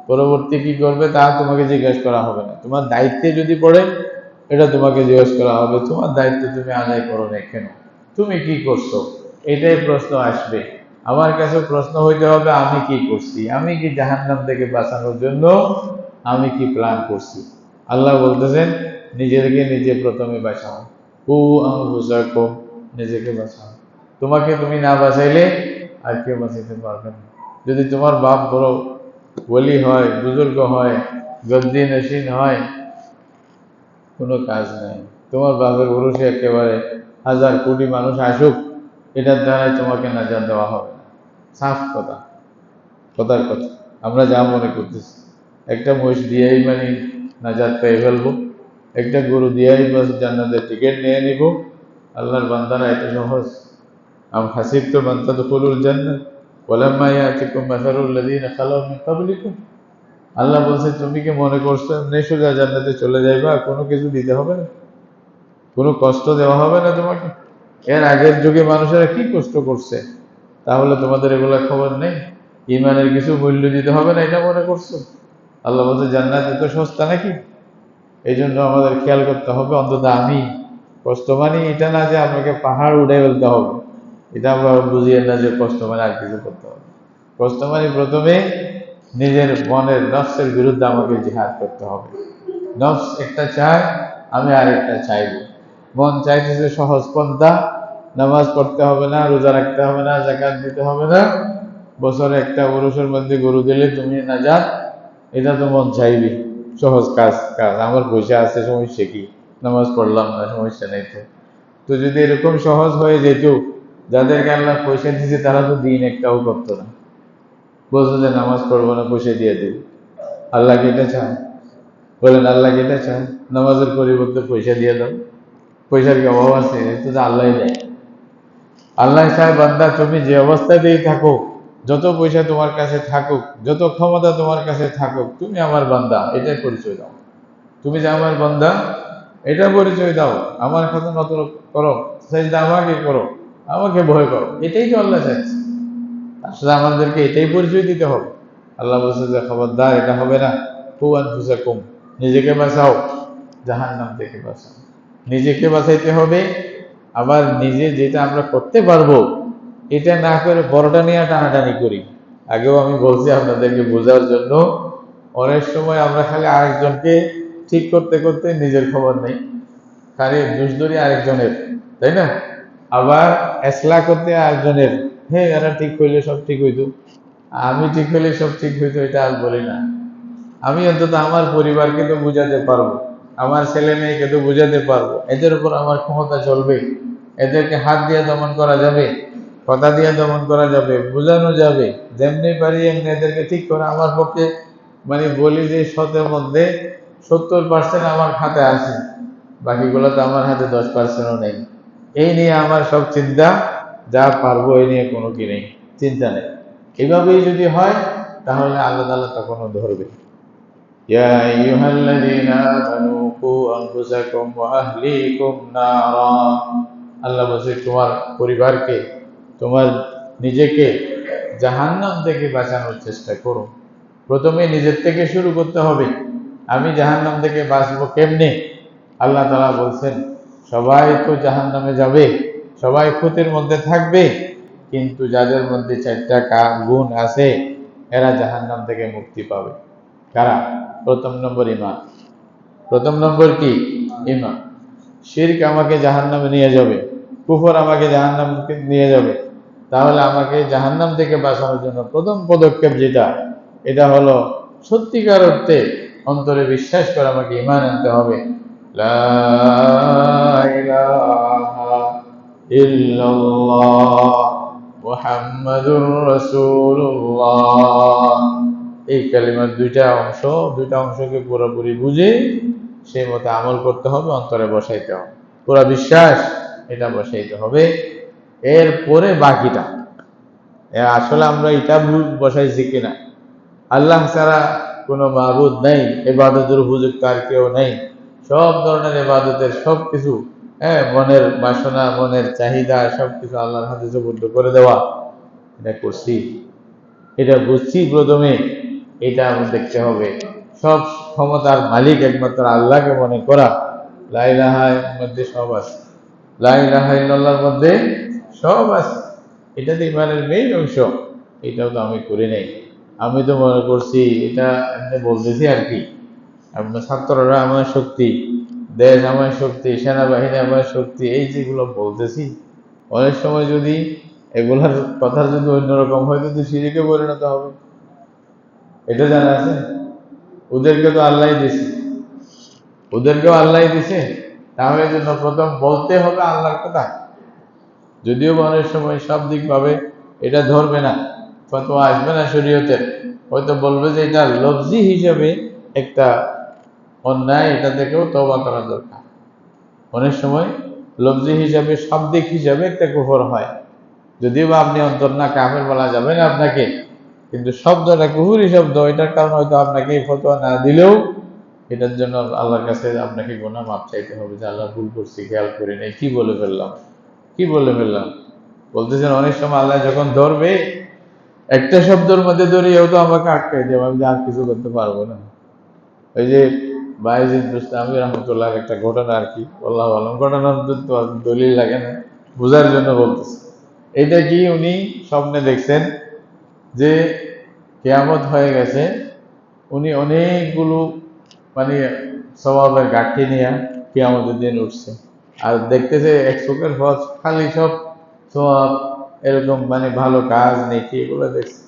পরবর্তী কি করবে তা তোমাকে জিজ্ঞাসা করা হবে না। তোমার দায়িত্বে যদি পড়ে, এটা তোমাকে জিজ্ঞাসা করা হবে, তোমার দায়িত্ব তুমি আদায় করো না কেন, তুমি কি করছো, এটাই প্রশ্ন আসবে। আমার কাছে প্রশ্ন হইতে হবে আমি কি করছি, আমি কি জাহান্নাম থেকে বাঁচানোর জন্য আমি কি প্ল্যান করছি। আল্লাহ বলতেছেন নিজেকে নিজে প্রথমে বাঁচাও, কু আনফুসাকুম, নিজেকে বাঁচাও। তোমাকে তুমি না বাঁচাইলে আর কেউ বাঁচাইতে পারবে না। যদি তোমার বাপ বড় ওলি হয়, বুজুর্গ হয়, গদ্দি নসীন হয়, কোনো কাজ নাই। তোমার বাপের উরুষে একেবারে হাজার কোটি মানুষ আসুক, এটার দ্বারাই তোমাকে নাজাত দেওয়া হবে না। সাফ কথা, কথার কথা। আমরা যা মনে করতেছি, একটা মহিষ দিয়েই মানে নাজাত পেয়ে ফেলবো, একটা গরু দিয়েই বাস জান্নাতের টিকিট নিয়ে নিব। আল্লাহর বান্দারা এত সহজ? আম হাসিবতুম আন তাদখুলুল জান্নাহ ওয়ালাম্মা ইয়াতিকুম মাসালুল লাযীনা খালাউ মিন ক্বাবলিকুম। আল্লাহ বলছে তুমি কি মনে করছো এমনি সোজা জান্নাতে চলে যাইবা, কোনো কিছু দিতে হবে না, কোনো কষ্ট দেওয়া হবে না তোমাকে? এর আগের যুগে মানুষেরা কি কষ্ট করছে, তাহলে তোমাদের এগুলা খবর নেই? ইমানের কিছু মূল্য দিতে হবে না এটা মনে করছো? আল্লাহ বলছে জান্নাত এত সস্তা নাকি? এই জন্য আমাদের খেয়াল করতে হবে। অন্তত আমি কষ্ট মানে এটা না যে আপনাকে পাহাড় উঠে ফেলতে হবে, এটা আমরা বুঝিয়ে না যে কষ্ট মানে আর কিছু করতে হবে। কষ্ট মানে প্রথমে নিজের মনের নফসের বিরুদ্ধে আমাকে জিহাদ করতে হবে। নফস একটা চায়, আমি আরেকটা চাইব। মন চাইতেছে সহজ পন্থা, নামাজ পড়তে হবে না, রোজা রাখতে হবে না, যাকাত দিতে হবে না, বছরে একটা উরুসের মধ্যে গরু দিলে তুমি নাজাত, এটা তো মন চাইবি। সহজ কাজ, আমার পয়সা আছে, সমস্যা কি, নামাজ পড়লাম না, সমস্যা নেই তো। তো যদি এরকম সহজ হয়ে যেত, যাদেরকে আল্লাহ পয়সা দিয়েছে তারা তো দিন একটাও করতো না, বলতো যে নামাজ পড়বো না, পয়সা দিয়ে দেবে। আল্লাহ কি এটা চায়? বলেন আল্লাহ কি এটা চায়? নামাজের পরিবর্তে পয়সা দিয়ে দাও। পয়সার কি অভাব আছে? এটা তো আল্লাহ দেয়। আল্লাহ চায় বান্দা তুমি যে অবস্থাতেই থাকো, যত পয়সা তোমার কাছে থাকুক, যত ক্ষমতা তোমার কাছে থাকুক, তুমি আমার বান্দা, এটাই পরিচয় দাও। তুমি যে আমার বান্দা, এটা পরিচয় দাও। আমার কথা নত করো, সেজদা আমাকে করো, আমাকে ভয় করো, এটাই তো আল্লাহ চাইছে। আসলে আমাদেরকে এটাই পরিচয় দিতে হবে। আল্লাহ বলছে যে খবরদার এটা হবে না। কু আনফুসাকুম, নিজেকে বাঁচাও, জাহান্নাম থেকে বাঁচাও। নিজেকে বাঁচাইতে হবে। আবার নিজে যেটা আমরা করতে পারবো, এটা না করে বড়টা নিয়ে টানাটানি করি, আগেও আমি বলছি আপনাদেরকে বোঝার জন্য, অনেক সময় আমরা খালি আরেকজনকে ঠিক করতে করতে নিজের খবর নেই, খালি দোষ ধরি আরেকজনের, তাই না? আবার এসলা করতে আরেকজনের, হ্যাঁ এরা ঠিক হইলে সব ঠিক হইতো, আমি ঠিক হইলে সব ঠিক হইতো, এটা আর বলি না। আমি অন্তত আমার পরিবারকে তো বুঝাতে পারবো, আমার ছেলে মেয়েকে তো বুঝাতে পারবো, এদের উপর আমার ক্ষমতা চলবে, এদেরকে হাত দিয়ে দমন করা যাবে, কথা দিয়ে দমন করা যাবে, বোঝানো যাবে, যেমনি পারি এমনি এদেরকে ঠিক করা আমার পক্ষে। মানে বলি যে 100-এর মধ্যে 70% আমার হাতে আছে, বাকিগুলো তো আমার হাতে 10%ও নেই। এই নিয়ে আমার সব চিন্তা, যা পারবো এই নিয়ে কোনো কি নেই, চিন্তা নেই। এভাবেই যদি হয় তাহলে আল্লাহ তাআলা তখনও ধরবে। ইয়া আইয়ুহাল্লাযীনা আমানু কু আনফুসাকুম ওয়া আহলিকুম নারা, আল্লাহ বলছে তোমার পরিবারকে, তোমার নিজেকে জাহান্নাম থেকে বাঁচানোর চেষ্টা করো। প্রথমে নিজের থেকে শুরু করতে হবে। আমি জাহান্নাম থেকে বাঁচবো কেমনে? আল্লাহ তাআলা বলছেন সবাই তো জাহান্নামে যাবে, সবাই ক্ষতির মধ্যে থাকবে, কিন্তু যাদের মধ্যে 4টা গুণ আছে এরা জাহান্নাম থেকে মুক্তি পাবে। কারা? প্রথম নম্বর ঈমান। প্রথম নম্বর কি? ঈমান। শিরক আমাকে জাহান্নামে নিয়ে যাবে, কুফর আমাকে জাহান্নামে নিয়ে যাবে। তাহলে আমাকে জাহান্নাম থেকে বাঁচানোর জন্য প্রথম পদক্ষেপ যেটা, এটা হলো সত্যিকার অর্থে অন্তরে বিশ্বাস করে আমাকে ঈমান আনতে হবে। লা ইলাহা ইল্লাল্লাহ মুহাম্মাদুর রাসূলুল্লাহ। এই কালিমার দুইটা অংশকে পুরোপুরি বুঝে সেই মতো আমল করতে হবে, অন্তরে বসাইতে হবে, পুরা বিশ্বাস এটা বসাইতে হবে। এরপরে বাকিটা, আসলে আমরা এটা বসাইছি কিনা, আল্লাহ ছাড়া কোনো মাবুদ নেই, ইবাদতের উপযুক্ত আর কেউ নেই, সব ধরনের ইবাদতের সবকিছু, মনের বাসনা, মনের চাহিদা সবকিছু আল্লাহর হাতে সুপর্দ করে দেওয়া, এটা করছি, এটা বুঝছি প্রথমে, এটা আমার দেখতে হবে। সব ক্ষমতার মালিক একমাত্র আল্লাহকে মনে করা। লা ইলাহা ইল্লাল্লাহর মধ্যে সব আছে, লা ইলাহা ইল্লাল্লাহর মধ্যে সব আছে, এটা তো ইমানের মেইন অংশ। এটাও তো আমি করি নাই, আমি তো মনে করছি এটা এমনি বলতেছি আর কি। আপনার ছাত্ররা আমার শক্তি, দেশ আমার শক্তি, সেনাবাহিনী আমার শক্তি, এই যেগুলো বলতেছি, অনেক সময় যদি এগুলার কথা যদি অন্যরকম হয় তো শিরকে পরিণত হবে। এটা জানা আছে? ওদেরকে তো আল্লাহ দিছে, ওদেরকেও আল্লাহ দিছে, তাহলে এই জন্য প্রথম বলতে হবে আল্লাহর কথা। যদিও অনেক সময় সব দিক ভাবে এটা ধরবে না, ফতোয়া আসবে না শরীয়তের, হয়তো বলবে যে এটা লফজি হিসেবে একটা অন্যায়, এটা থেকেও তওবা করা দরকার। অনেক সময় লফজি হিসাবে, শাব্দিক হিসাবে একটা কুফর হয়, যদিও বা আপনি অন্তর না কাফের বলা যাবে না আপনাকে, কিন্তু শব্দটা কুফরি শব্দ, এটার কারণে হয়তো আপনাকে এই ফতোয়া না দিলেও এটার জন্য আল্লাহর কাছে আপনাকে গুনাহ মাপ চাইতে হবে, যে আল্লাহ ভুল করছি, খেয়াল করি নাই, কি বলে ফেললাম, কি বলে ফেললাম। বলতেছেন অনেক সময় আল্লাহ যখন ধরবে, একটা শব্দের মধ্যে ধরিয়েও তো আমাকে আটকাই দেবে, আমি আর কিছু করতে পারবো না। ওই যে বায়েজিদ বুস্তামি রহমতুল্লাহর একটা ঘটনা আর কি, আল্লাহ আলম, ঘটনার তো আর দলিল লাগে না, বোঝার জন্য বলতেছে। এটা কি উনি স্বপ্নে দেখছেন যে কিয়ামত হয়ে গেছে, উনি অনেকগুলো মানে সওয়াবের গাঠি নিয়ে কিয়ামতের দিন উঠছে, আর দেখতেছে এক চোখের হজ খালি সব সওয়াব, এরকম মানে ভালো কাজ নেকি এগুলো দেখছে।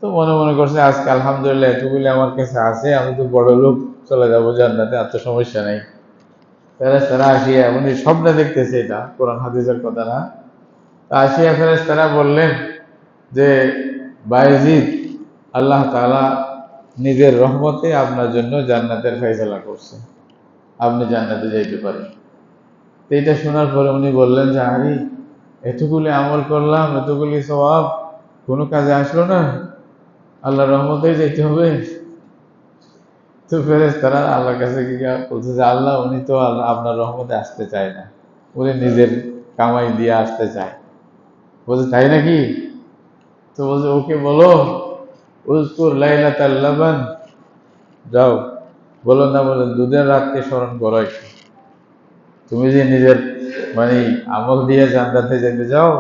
তো মনে মনে করছে আজকে আলহামদুলিল্লাহ এতগুলি আমার কাছে আছে, আমি তো বড় লোক, চলে যাবো জান্নাতে, আর তো সমস্যা নেই। ফেরেশতারা আসিয়া, উনি স্বপ্নে দেখতেছে, এটা কোরআন হাদিসের কথা না, তা আসিয়া ফেরেশতারা বললেন যে বায়েজিদ, আল্লাহ তাআলা নিজের রহমতে আপনার জন্য জান্নাতের ফয়সালা করছে, আপনি জান্নাতে যাইতে পারেন। তো এটা শোনার পরে উনি বললেন যে আরে এতগুলি আমল করলাম, এতগুলি সওয়াব, কোনো কাজে আসলো না, আল্লাহর রহমতেই যেতে হবে। তো ফেরেশতারা আল্লাহর কাছে গিয়ে বলছে যে আল্লাহ, উনি তো আপনার রহমতে আসতে চায় না, উনি নিজের কামাই দিয়ে আসতে চায়। বলছে তাই নাকি? তো বলছে ওকে বলো, উযকুর লাইলাতাল লাবান, যাও বলো না, বলে দুধের রাতকে স্মরণ করো একটু। তুমি যে নিজের আমল দিয়ে জান্নাতে যেতে চাও,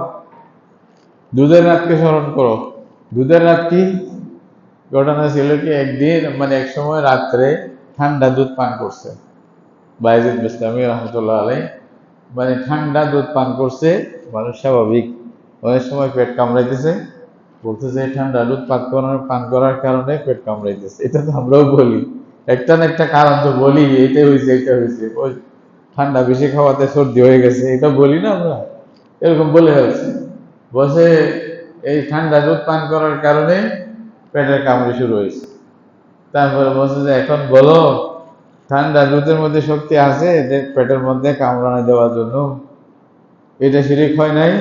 দুধের রাতকে স্মরণ করো। দুধের রাত কি ঘটনা ছিল কি, একদিন মানে এক সময় রাত্রে ঠান্ডা দুধ পান করছে বায়েজিদ বিস্তামি রহমতুল্লাহ আলাই। মানে ঠান্ডা দুধ পান করছে, মানুষ স্বাভাবিক অনেক সময় পেট কামড়াইতেছে, বলতেছে ঠান্ডা দুধ পান করার কারণে পেট কামড়াইতেছে। এটা তো আমরাও বলি, একটা না একটা কারণ তো বলি, এইটা হয়েছে এটা হয়েছে, ওই ঠান্ডা বেশি খাওয়াতে সর্দি হয়ে গেছে, এটা বলি না আমরা, এরকম বলে ফেলছে। বসে এই ঠান্ডা দুধ পান করার কারণে পেটের কামড়ি শুরু হয়েছে। তারপরে বলছে যে এখন বলো, ঠান্ডা দুধের মধ্যে শক্তি আছে যে পেটের মধ্যে কামড়ানো দেওয়ার জন্য? এটা শিরিক হয় নাই?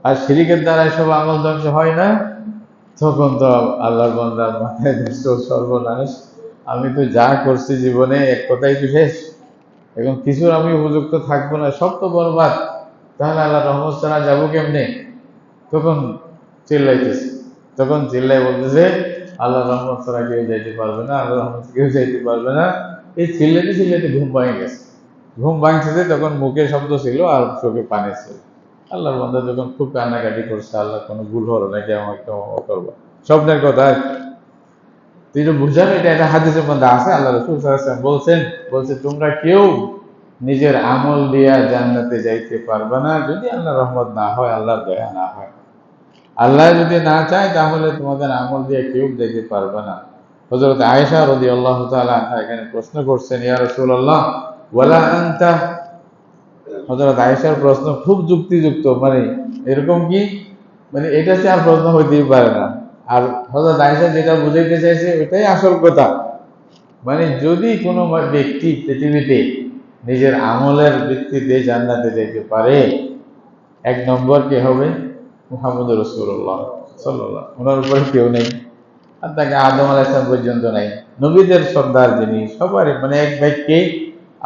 আর শিরিকের দ্বারা সব আমল ধ্বংস হয় না? তখন তো আল্লাহর বান্দার মাথায় দৃষ্ট সর্বনাশ, আমি তো যা করছি জীবনে এক কথাই তো শেষ, এখন কিছুর আমি উপযুক্ত থাকবো না, সব তো বরবাদ, তাহলে আল্লাহ রহমত ছাড়া যাবো কেমনে? তখন চিল্লাইতেছে, তখন চিল্লাই বলতেছে আল্লাহ রহমত ছাড়া কেউ যাইতে পারবে না, আল্লাহ রহমত কেউ যাইতে পারবে না। এই চিল্লাইতে চিল্লাইতে ঘুম ভাঙে গেছে। ঘুম ভাঙছে, তখন মুখে শব্দ ছিল আর চোখে পানি ছিল। আল্লাহর বান্দা যখন খুব কান্নাকাটি করছে, আল্লাহ কোনো ভুল হলো নাকি, আমাকে ক্ষমা করবো, স্বপ্নের কথা। তুই তো বুঝান, এটা একটা হাদিসের মধ্যে আছে, আল্লাহ রাসূল সাল্লাল্লাহু আলাইহি ওয়াসাল্লাম বলছে তোমরা কেউ নিজের আমল দিয়া জান্নাতে যাইতে পারবে না যদি আল্লাহর রহমত না হয়, আল্লাহর দয়া না হয়। আল্লাহ যদি না চায় তাহলে তোমাদের আমল দিয়ে কেউ যেতে পারবে না। হযরত আয়েশা রাদিয়াল্লাহু তাআলা আনহা এখানে প্রশ্ন করছেন, ইয়া রাসূলুল্লাহ ওয়ালা আনতা। হযরত আয়েশার প্রশ্ন খুব যুক্তিযুক্ত, মানে এরকম কি, মানে এটা আর প্রশ্ন হইতেই পারে না। আর হযরত আয়েশা যেটা বুঝাইতে চাইছে ওইটাই আসল কথা। মানে যদি কোনো ব্যক্তি পৃথিবীতে নিজের আমলের ভিত্তিতে জান্নাতে যেতে পারে, এক নম্বর কে হবে? মুহাম্মদ রাসূলুল্লাহ সাল্লাল্লাহু, ওনার উপরে কেউ নেই, আর তাকে আদম আলাইহিস সালাম পর্যন্ত নাই, নবীদের সর্দার যিনি, সবারই মানে এক ব্যক্তি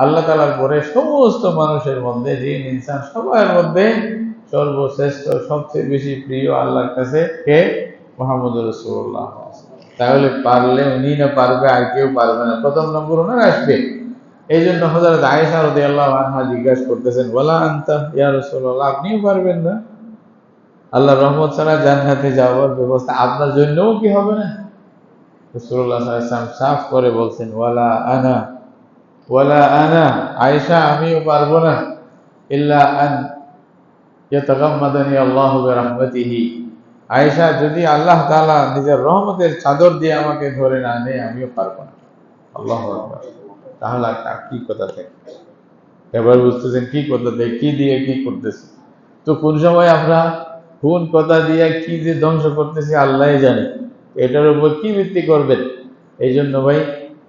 আল্লাহ তাআলার পরে সমস্ত মানুষের মধ্যে, জিন ইনসান সবার মধ্যে সর্বশ্রেষ্ঠ, সবচেয়ে বেশি প্রিয় আল্লাহর কাছে কে? মুহাম্মদ রাসূলুল্লাহ। তাহলে পারলে উনি না পারবে, আর কেউ পারবে না, প্রথম নম্বর ওনার আসবে। এই জন্য হযরত আয়েশা রাদিয়াল্লাহু আনহা জিজ্ঞাসা করতেছেন, ওয়ালা আনতা ইয়া রাসূলুল্লাহ, আপনিও পারবেন না? আল্লাহর রহমত ছাড়া জান্নাতে যাওয়ার ব্যবস্থা আপনার জন্যও কি হবে না? রাসূলুল্লাহ সাল্লাল্লাহু আলাইহি ওয়াসাল্লাম সাফ করে বলছেন, ওয়ালা আনা আয়েশা, আমিও পারবো না, ইল্লা আন ইয়াতাগাম্মাদানি আল্লাহু বিরাহমাতিহি। আয়েশা, যদি আল্লাহ তাআলা নিজের রহমতের চাদর দিয়ে আমাকে ধরে না নেয়, আমিও পারবো না। আল্লাহু আকবার। তাহলে আর কি কথা থাকে? এবার বুঝতেছেন কি কথা দিয়ে, কি দিয়ে কি করতেছি। তো কোন সময় আমরা কোন কথা দিয়ে কি যে ধ্বংস করতেছি আল্লাহই জানে, এটার উপর কি ভিত্তি করবেন? এই জন্য ভাই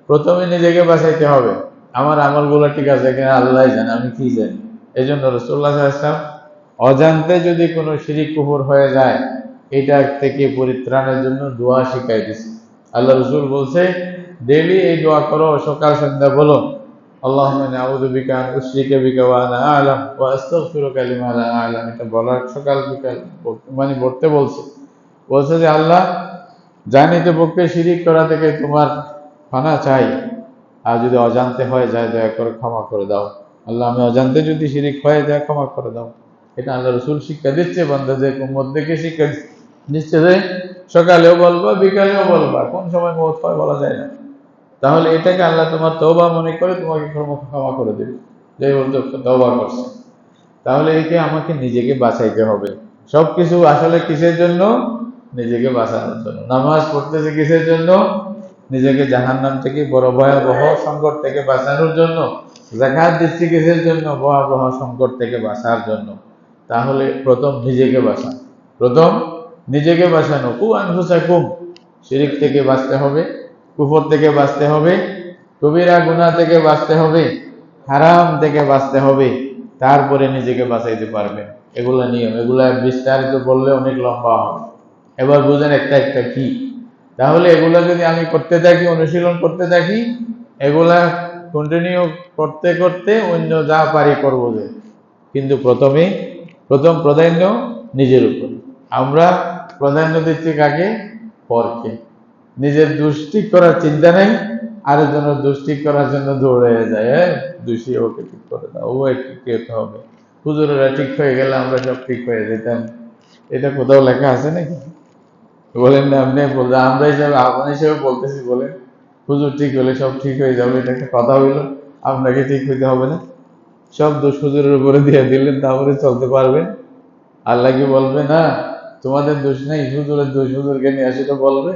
প্রথমে নিজেকে বাঁচাইতে হবে। আমার আমলগুলো ঠিক আছে কিনা আল্লাহই জানে, আমি কি জানি। এই জন্য রাসূলুল্লাহ সাল্লাল্লাহু আলাইহি ওয়াসাল্লাম অজান্তে যদি কোনো শিরিক কুফর হয়ে যায়, এটা থেকে পরিত্রাণের জন্য দোয়া শিখাই দিছে। আল্লাহ রাসূল বলছে ডেইলি এই দোয়া করো, সকাল সন্ধ্যা বলো, আল্লাহুম্মা ইন্নী আউযু বিকা আন উশরিকা বিকা ওয়া আনা আ'লাম ওয়া আস্তাগফিরুকা লিমা লা আ'লাম। এটা বলার সকাল বিকাল মানে পড়তে বলছে। বলছে যে আল্লাহ, জানিতে পক্ষে শিরিক করা থেকে তোমার পানা চাই, আর যদি অজান্তে হয়ে যায় দয়া করে ক্ষমা করে দাও। আল্লাহ, আমি অজান্তে যদি শিরিক হয়ে যায় ক্ষমা করে দাও। এটা আল্লাহ রাসূল শিক্ষা দিচ্ছে বান্দাদের মধ্যে শিক্ষা দিচ্ছে যে সকালেও বলবা, বিকালেও বলবা, কোন সময় মওত হয় বলা যায় না। তাহলে এটাকে আল্লাহ তোমার তওবা মনে করে তোমাকে ক্ষমা করে দেবে, যে বলতে তওবা করছে। তাহলে একে আমাকে নিজেকে বাঁচাইতে হবে। সবকিছু আসলে কিসের জন্য? নিজেকে বাঁচানোর জন্য। নামাজ পড়তেছে কিসের জন্য? নিজেকে জাহান্নাম থেকে, বড় ভয়াবহ সংকট থেকে বাঁচানোর জন্য। যাকাত দিচ্ছি কিসের জন্য? ভয়াবহ সংকট থেকে বাঁচার জন্য। তাহলে প্রথম নিজেকে বাঁচানো, প্রথম নিজেকে বাঁচানো। কু আনফুসাকুম, শিরিক থেকে বাঁচতে হবে, কুফর থেকে বাঁচতে হবে, কবিরা গুনাহ থেকে বাঁচতে হবে, হারাম থেকে বাঁচতে হবে, তারপরে নিজেকে বাঁচাইতে পারবেন। এগুলা নিয়ম, এগুলা বিস্তারিত বললে অনেক লম্বা হবে। এবার বুঝেন একটা একটা কি। তাহলে এগুলা যদি আমি করতে থাকি, অনুশীলন করতে থাকি, এগুলা কন্টিনিউ করতে করতে অন্য যা পারি করবো যে, কিন্তু প্রথম প্রাধান্য নিজের উপর। আমরা প্রাধান্য দিচ্ছি কাকে? পরকে। নিজের দোষ ঠিক করার চিন্তা নেই, আরেকজনের দোষ ঠিক করার জন্য দৌড়ে যায়, হ্যাঁ দোষী, ওকে ঠিক করে দাও, ও ঠিক করতে হবে, হুজুরেরা ঠিক হয়ে গেলে আমরা সব ঠিক হয়ে যেতাম। এটা কোথাও লেখা আছে নাকি? বলেন না, আপনি বলতে আমরা হিসাবে আপন হিসেবে বলতেছি, বলেন হুজুর ঠিক হলে সব ঠিক হয়ে যাবে, এটা একটা কথা হইলো? আপনাকে ঠিক হইতে হবে না? সব দোষ হুজুরের উপরে দিয়ে দিলেন, তারপরে চলতে পারবেন? আল্লাহ কি বলবে না তোমাদের দোষ নেই, হুজুরের দোষ হুজুরকে নিয়ে আসে, তো বলবে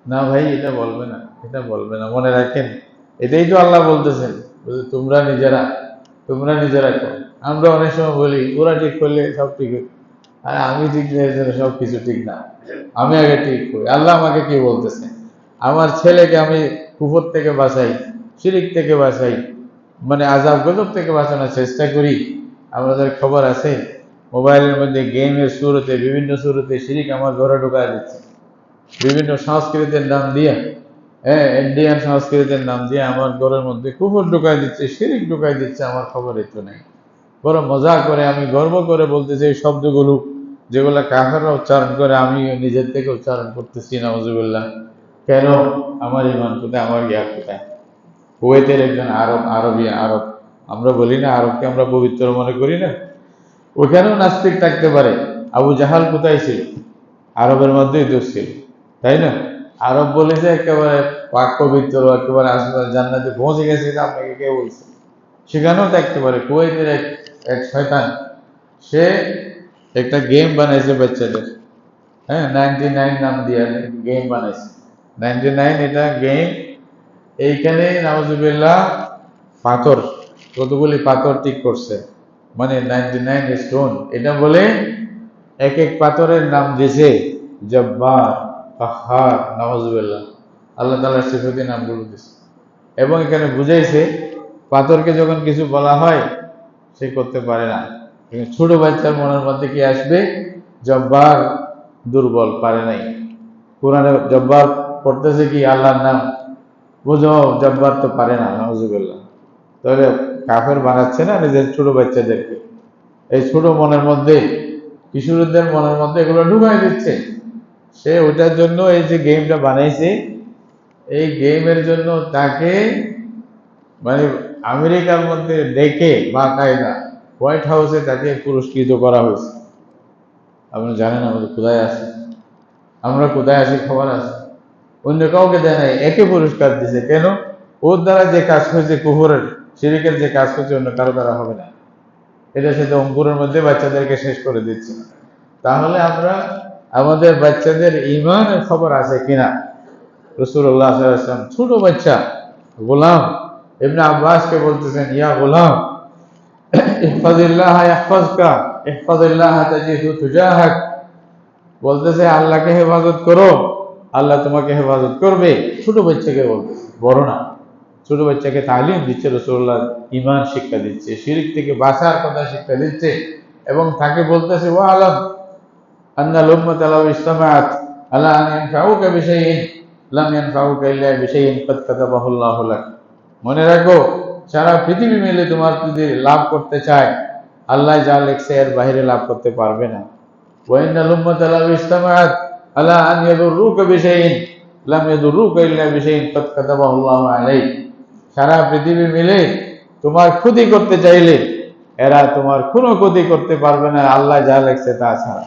না? ভাই এটা বলবে না, এটা বলবে না, মনে রাখেন। এটাই তো আল্লাহ বলতেছেন, তোমরা নিজেরা, তোমরা নিজেরা করো। আমরা অনেক সময় বলি ওরা ঠিক করলে সব ঠিক হয়, আর আমি ঠিক নেই সব কিছু ঠিক না, আমি আগে ঠিক করি। আল্লাহ আমাকে কি বলতেছে? আমার ছেলেকে আমি কুফর থেকে বাঁচাই, শিরিক থেকে বাঁচাই, মানে আযাব গজব থেকে বাঁচানোর চেষ্টা করি। আমাদের খবর আছে মোবাইলের মধ্যে গেমের শুরুতে, বিভিন্ন শুরুতে শিরিক আমার ঘরে ঢুকায় দিচ্ছে, বিভিন্ন সংস্কৃতির নাম দিয়ে, হ্যাঁ ইন্ডিয়ান সংস্কৃতির নাম দিয়ে আমার ঘরের মধ্যে কুফর ঢুকাই দিচ্ছে, শিরিক ঢুকাই দিচ্ছে, আমার খবরই তো নেই। বড় মজা করে আমি গর্ব করে বলতেছি এই শব্দগুলো যেগুলা কাফেররা উচ্চারণ করে, আমি নিজের থেকে উচ্চারণ করতেছি নাউজুবিল্লাহ। কেন? আমার ইমান কোথায়, আমার জ্ঞান কোথায়? কুয়েতের একজন আরব, আমরা বলি না আরবকে আমরা পবিত্র মনে করি না, ওখানেও নাস্তিক থাকতে পারে। আবু জাহাল কোথায় ছিল? আরবের মধ্যেই তো ছিল, তাই না? আরব বলেছে একেবারে পাক পবিত্র, একেবারে আসমান জান্নাতে পৌঁছে গেছে, এটা আপনাকে কে বলছে? সেখানেও থাকতে পারে। কুয়েতের এক এক শয়তান, সে একটা গেম বানাইছে বাচ্চাদের, হ্যাঁ 99 নাম দিয়ে গেম বানাইছে। 99 এটা গেম। এইখানে নাউজুবিল্লাহ পাথর, কতগুলি পাথর ঠিক করছে, মানে 99 স্টোন, এটা বলে এক এক পাথরের নাম দিয়েছে জব্বার, কাহ্হার, নাউজুবিল্লাহ, আল্লাহ তাআলার সিফাতি নামগুলো দিয়েছে। এবং এখানে বুঝাইছে পাথরকে যখন কিছু বলা হয় সে করতে পারে না। কিন্তু ছোট বাচ্চার মনের মধ্যে কি আসবে? জব্বার দুর্বল, পারে নাই। কোরআনে জব্বার পড়তেছে কি আল্লাহর নাম, বুঝো জব্বার তো পারে না, নাউজুবিল্লাহ। তাহলে কাফের বানাচ্ছে না নিজের ছোট বাচ্চাদেরকে, এই ছোট মনের মধ্যে, কিশোরদের মনের মধ্যে এগুলো ঢুকাই দিচ্ছে। সে ওটার জন্য এই যে গেমটা বানাইছে, এই গেমের জন্য তাকে মানে আমেরিকার মধ্যে ডেকে বাকায়দা হোয়াইট হাউসে তাকে পুরস্কৃত করা হয়েছে। আপনি জানেন আমাদের কোথায় আছে, আমরা কোথায় আছি খবর আছে? অন্য কাউকে দেয় নাই, একে পুরস্কার দিছে। কেন? ওর দ্বারা যে কাজ হয়েছে, কুফরের শিরিকের যে কাজ হয়েছে, অন্য কারো দ্বারা হবে না। এটা সাথে অঙ্কুরের মধ্যে বাচ্চাদেরকে শেষ করে দিচ্ছে। তাহলে আমরা আমাদের বাচ্চাদের ইমানের খবর আছে কিনা? রাসূলুল্লাহ সাল্লাল্লাহু আলাইহি ওয়াসাল্লাম ছোট বাচ্চা গোলাম ইবনে আব্বাসকে বলতেছেন, ইয়া গোলাম ইহফাজিল্লাহ ইয়াহফাজকা, ইহফাজিল্লাহ তাজিদহু তুজাহাক, বলতেছে আল্লাহকে হেফাজত করো, আল্লাহ তোমাকে হেফাজত করবে। ছোট বাচ্চাকে বলতেছে, বড় না। ছোট বাচ্চাকে তালিম দিচ্ছে রাসূলুল্লাহ, ঈমান শিক্ষা দিচ্ছে, শিরক থেকে বাঁচার কথা শিক্ষা দিচ্ছে। এবং তাকে বলতেছে ওয়া আলাম আন্নাল উম্মাতা লাউ ইজতামাআত আলা আন ইয়ানফাউকা বিশাইইন লাম ইয়ানফাউকা ইল্লা বিশাইইন কাদ কাতাবাহু আল্লাহু লাক। মনে রাখো, সারা পৃথিবী মিলে তোমার যদি লাভ করতে চায়, আল্লাহ যা লিখছে এর বাইরে লাভ করতে পারবে না। ওয়া ইন্নাল উম্মাতা লাউ ইজতামাআত আলা আন ইয়াদুররুকা বিশাইইন লাম ইয়াদুররুকা ইল্লা বিশাইইন কাদ কাতাবাহু আল্লাহু আলাইক। সারা পৃথিবী মিলে তোমার ক্ষতি করতে চাইলে এরা তোমার কোনো ক্ষতি করতে পারবে না, আল্লাহ যা লিখছে তা ছাড়া।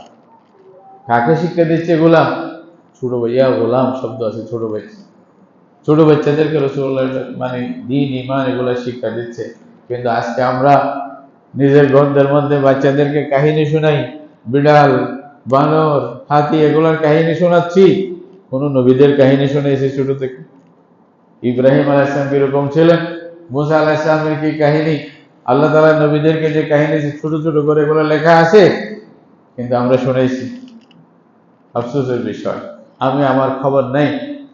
কাকে শিক্ষা দিচ্ছে? গোলাম। ছোট ভাইয়া গোলাম শব্দ আছে ছোট বাচ্চা, ছোট বাচ্চাদেরকে রাসূলুল্লাহ মানে দ্বীন ঈমান এগুলা শিক্ষা দিচ্ছে। কিন্তু আজকে আমরা নিজের গ্রন্থের মধ্যে বাচ্চাদেরকে কাহিনী শোনাই, বিড়াল, বানর, হাতি এগুলার কাহিনী শোনাচ্ছি। কোন নবীদের কাহিনী শুনেছি ছোট থেকে? ইব্রাহিম আলাইহিস সালাম কিরকম ছিলেন, মুসা আলাইহিস সালামের কি কাহিনী, আল্লাহ তাআলা নবীদেরকে যে কাহিনী ছোট ছোট করে এগুলো লেখা আছে, কিন্তু আমরা শুনেছি। আফসোসের বিষয়, আমি আমার খবর নাই,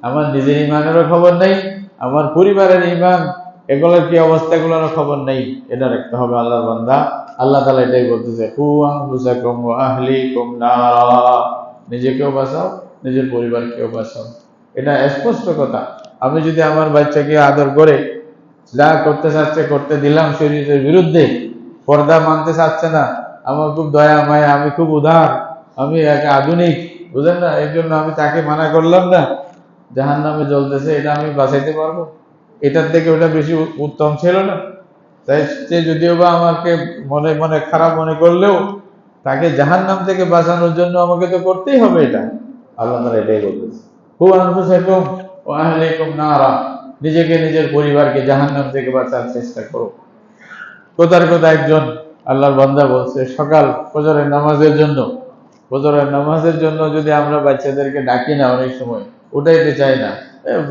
আমার নিজের ইমানেরও খবর নাই, আমার পরিবারের ইমান এগুলোর কি অবস্থা এগুলোর খবর নেই। এটা রাখতে হবে আল্লাহর বান্দা। আল্লাহ তাআলা এটাই বলতেছে, কু আনফুসাকুম ওয়া আহলিকুম নারা, নিজেকেও বাঁচাও, নিজের পরিবারকেও বাঁচাও। এটা স্পষ্ট কথা। আমি যদি আমার বাচ্চাকে আদর করে যা করতে চাচ্ছে করতে দিলাম শরীরের বিরুদ্ধে, পর্দা মানতে চাচ্ছে না, আমার খুব দয়া মায়া, আমি খুব উদার, আমি এক আধুনিক, বুঝেন না, এই জন্য আমি তাকে মানা করলাম না, জাহান্নামে জ্বলতেছে, এটা আমি বাঁচাইতে পারবো? এটার থেকে ওটা বেশি উত্তম ছিল না? তাই সে যদিও বা আমাকে মনে মনে খারাপ মনে করলেও তাকে জাহান্নাম থেকে বাঁচানোর জন্য আমাকে তো করতেই হবে এটা। আল্লাহ তাআলা এটাই বলতেছে, কু আনফুসাকুম ওয়া আহলিকুম নারা, নিজেকে নিজের পরিবারকে জাহান্নাম থেকে বাঁচার চেষ্টা করো। কোথার কথা একজন আল্লাহর বান্দা বলছে, সকাল ফজরের নামাজের জন্য যদি আমরা বাচ্চাদেরকে ডাকি না, অনেক সময় উঠাইতে চাই না,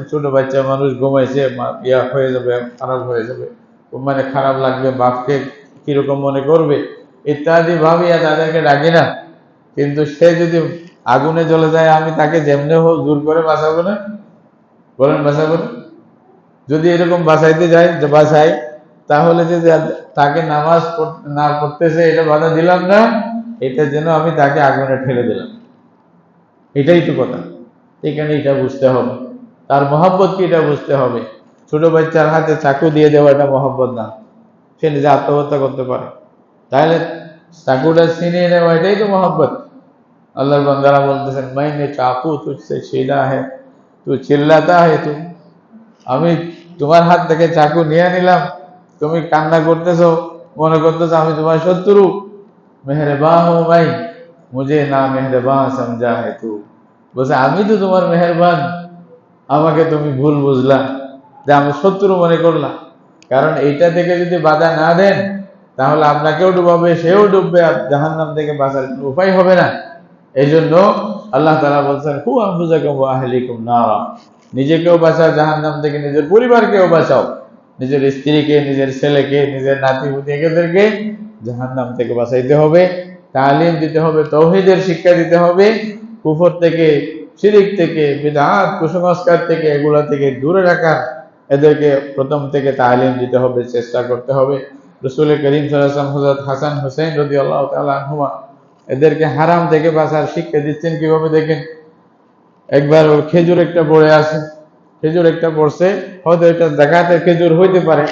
ছোট বাচ্চা মানুষ ঘুমাইছে, ইয়া হয়ে যাবে, খারাপ হয়ে যাবে, মানে খারাপ লাগবে, বাপকে কিরকম মনে করবে ইত্যাদি ভাবিয়া তাদেরকে ডাকি না। কিন্তু সে যদি আগুনে জ্বলে যায়, আমি তাকে যেমনে হোক জোর করে বাঁচাবো না? বলেন বাঁচাবো না? যদি এরকম বাঁচাইতে যাই, যে বাঁচাই, তাহলে যে তাকে নামাজ না পড়তেছে এটা বাধা দিলাম না, এটা যেন আমি তাকে আগুনে ঠেলে দিলাম। এটাই তো কথা। এখানে এটা বুঝতে হবে, তার মহব্বত কি এটা বুঝতে হবে। ছোট বাচ্চার হাতে চাকু দিয়ে দেওয়া এটা মহব্বত না, সে নিজে আত্মহত্যা করতে পারে, তাহলে চাকুটা ছিনিয়ে নেওয়া এটাই তো মহব্বত। আল্লাহর বান্দারা বলতেছেন, মাইনে চাকু তুঝসে ছিনা হে, তু চিল্লাতা হে তু, আমি তোমার হাত থেকে চাকু নিয়ে নিলাম, তুমি কান্না করতেছো, মনে করতেছো আমি তোমার শত্রু। মেহরবান হো ভাই, মুঝে না মেহরবান সমঝা হে তু, বলছে আমি তো তোমার মেহরবান, আমাকে তুমি ভুল বুঝলা, যে আমি শত্রু মনে করলাম। কারণ এইটা থেকে যদি বাধা না দেন, তাহলে আপনাকেও ডুবাবে, সেও ডুববে, জাহান্নাম থেকে বাঁচার কোনো উপায় হবে না। এই জন্য আল্লাহ তাআলা বলছেন, কু আনফুসাকুম ওয়া আহলিকুম নারা, নিজেকেও বাঁচাও জাহান্নাম থেকে, নিজের পরিবারকেও বাঁচাও, নিজের স্ত্রীকে, নিজের ছেলেকে, নিজের নাতি পুতিদেরকে জাহান্নাম থেকে বাঁচাইতে হবে। তালিম দিতে হবে, তাওহীদের শিক্ষা দিতে হবে, কুফর থেকে, শিরিক থেকে, বিদআত, কুসংস্কার থেকে, এগুলা থেকে দূরে রাখা, এদেরকে প্রথম থেকে তালিম দিতে হবে, চেষ্টা করতে হবে। রাসূল করিম সাল্লাল্লাহু আলাইহি ওয়াসাল্লাম হযরত হাসান হুসাইন রাদিয়াল্লাহু তাআলা আনহুমা এদেরকে হারাম থেকে বাঁচার শিক্ষা দিচ্ছেন কিভাবে দেখেন। একবার ওর খেজুর একটা পড়ে আছে, খেজুর একটা পড়ছে, হয়তো এটা যাকাতের খেজুর হইতে পারে,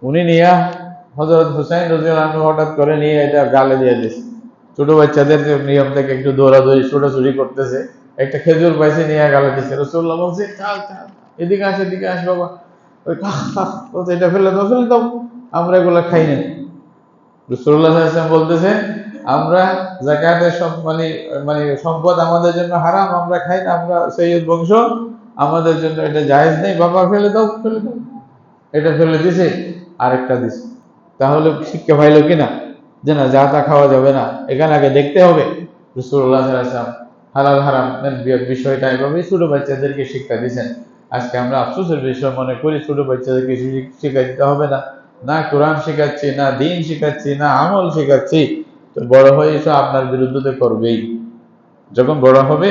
উনি নিয়ে হযরত হুসাইন রাদিয়াল্লাহু আনহু হঠাৎ করে নিয়ে এটা গালে দিয়ে দিয়েছে। ছোট বাচ্চাদের যে নিয়ম থেকে একটু দৌড়াদৌড়ি ছোটাছুটি করতেছে, একটা খেজুর পাইছে নিয়ে গালে দিচ্ছে। রাসূলুল্লাহ বলছে, চাল চাল, এদিকে আস বাবা, ওই খা খা, বলছে এটা ফেলে দাও, আমরা এগুলা খাই না। রাসূলুল্লাহ সাল্লাল্লাহু আলাইহি ওয়াসাল্লাম বলতেছেন, আমরা যাকাতের সব মানে মানে সম্পদ আমাদের জন্য হারাম, আমরা খাই না, আমরা সৈয়দ বংশ, আমাদের জন্য এটা জায়েজ নেই, বাবা ফেলে দাও। এটা ফেলে দিছে, আরেকটা দিছে। তাহলে শিক্ষা পাইলো কিনা যে না, যা তা খাওয়া যাবে না, এখানে আগে দেখতে হবে। রাসূলুল্লাহ সাল্লাল্লাহু আলাইহি ওয়াসাল্লাম হালাল হারাম বিষয়টা এভাবেই ছোট বাচ্চাদেরকে শিক্ষা দিয়েছেন। আজকে আমরা আফসোসের বিষয় মনে করি ছোট বাচ্চাদেরকে শিক্ষা দিতে হবে না, না কোরআন শেখাচ্ছি, না দিন শেখাচ্ছি, না আমল শেখাচ্ছি, তো বড় হয়ে এসে আপনার বিরুদ্ধে তো করবেই। যখন বড় হবে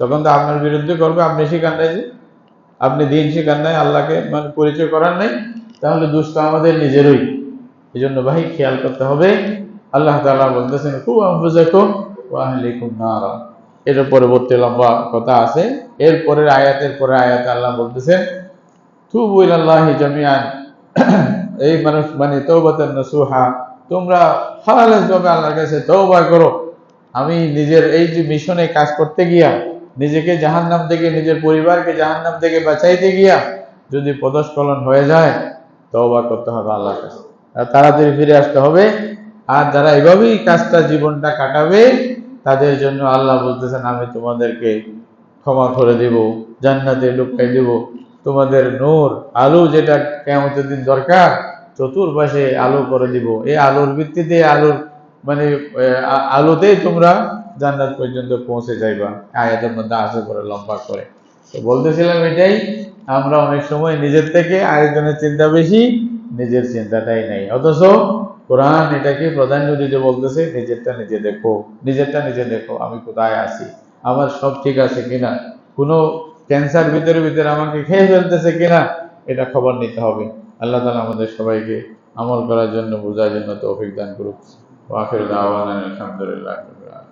তখন তো আপনার বিরুদ্ধে করবে, আপনি শিখান নাই যে, আপনি দিন শিখান নাই, আল্লাহকে মানে পরিচয় করার নাই, তাহলে দুষ্ট আমাদের নিজেরই। এই জন্য ভাই খেয়াল করতে হবে। আল্লাহ তাআলা বলতেছেন, কু আনফুসাকুম ওয়া আহলিকুম নারা, এর পরবর্তী লম্বা কথা আছে। এর পরের আয়াতের পরে আয়াতে আল্লাহ বলতেছেন, তুবু ইলাল্লাহি জামিআন, এই মানুষ মানে তওবাতান নাসুহা, তোমরা খালেসভাবে আল্লাহর কাছে তওবা করো। আমি নিজের এই যে মিশনে কাজ করতে গিয়া, নিজেকে জাহান্নাম থেকে, নিজের পরিবারকে জাহান্নাম থেকে বাঁচাইতে গিয়া যদি পদস্খলন হয়ে যায়, তওবা করতে হবে আল্লাহর কাছে, আর তাড়াতাড়ি ফিরে আসতে হবে। আর যারা এভাবেই কাজটা জীবনটা কাটাবে, তাদের জন্য আল্লাহ বলতেছেন, আমি তোমাদেরকে ক্ষমা করে দেব, জান্নাতে ঢুকাই দেব, তোমাদের নূর আলো যেটা কিয়ামতের দিন দরকার, চতুর্পাশে আলো করে দিব। এই আলোর ভিত্তিতে, আলোর মানে আলোতেই তোমরা জান্নাত পর্যন্ত পৌঁছে যাইবা। আয়াতের মধ্যে আছে করে লম্বা করে। তো বলতেছিলাম এটাই, আমরা অনেক সময় নিজের থেকে আরেকজনের চিন্তা বেশি, নিজের চিন্তাটাই নাই। অথচ কোরআন এটাকে প্রাধান্য দিতে বলতেছে, নিজেরটা নিজে দেখো, আমি কোথায় আছি, আমার সব ঠিক আছে কিনা, কোনো ক্যান্সার ভিতরে আমাকে খেয়ে ফেলতেছে কিনা, এটা খবর নিতে হবে। আল্লাহ তাআলা আমাদের সবাইকে আমল করার জন্য, বোঝার জন্য তৌফিক দান করুক। ওয়া আখিরু দাওয়ানা আলহামদুলিল্লাহ।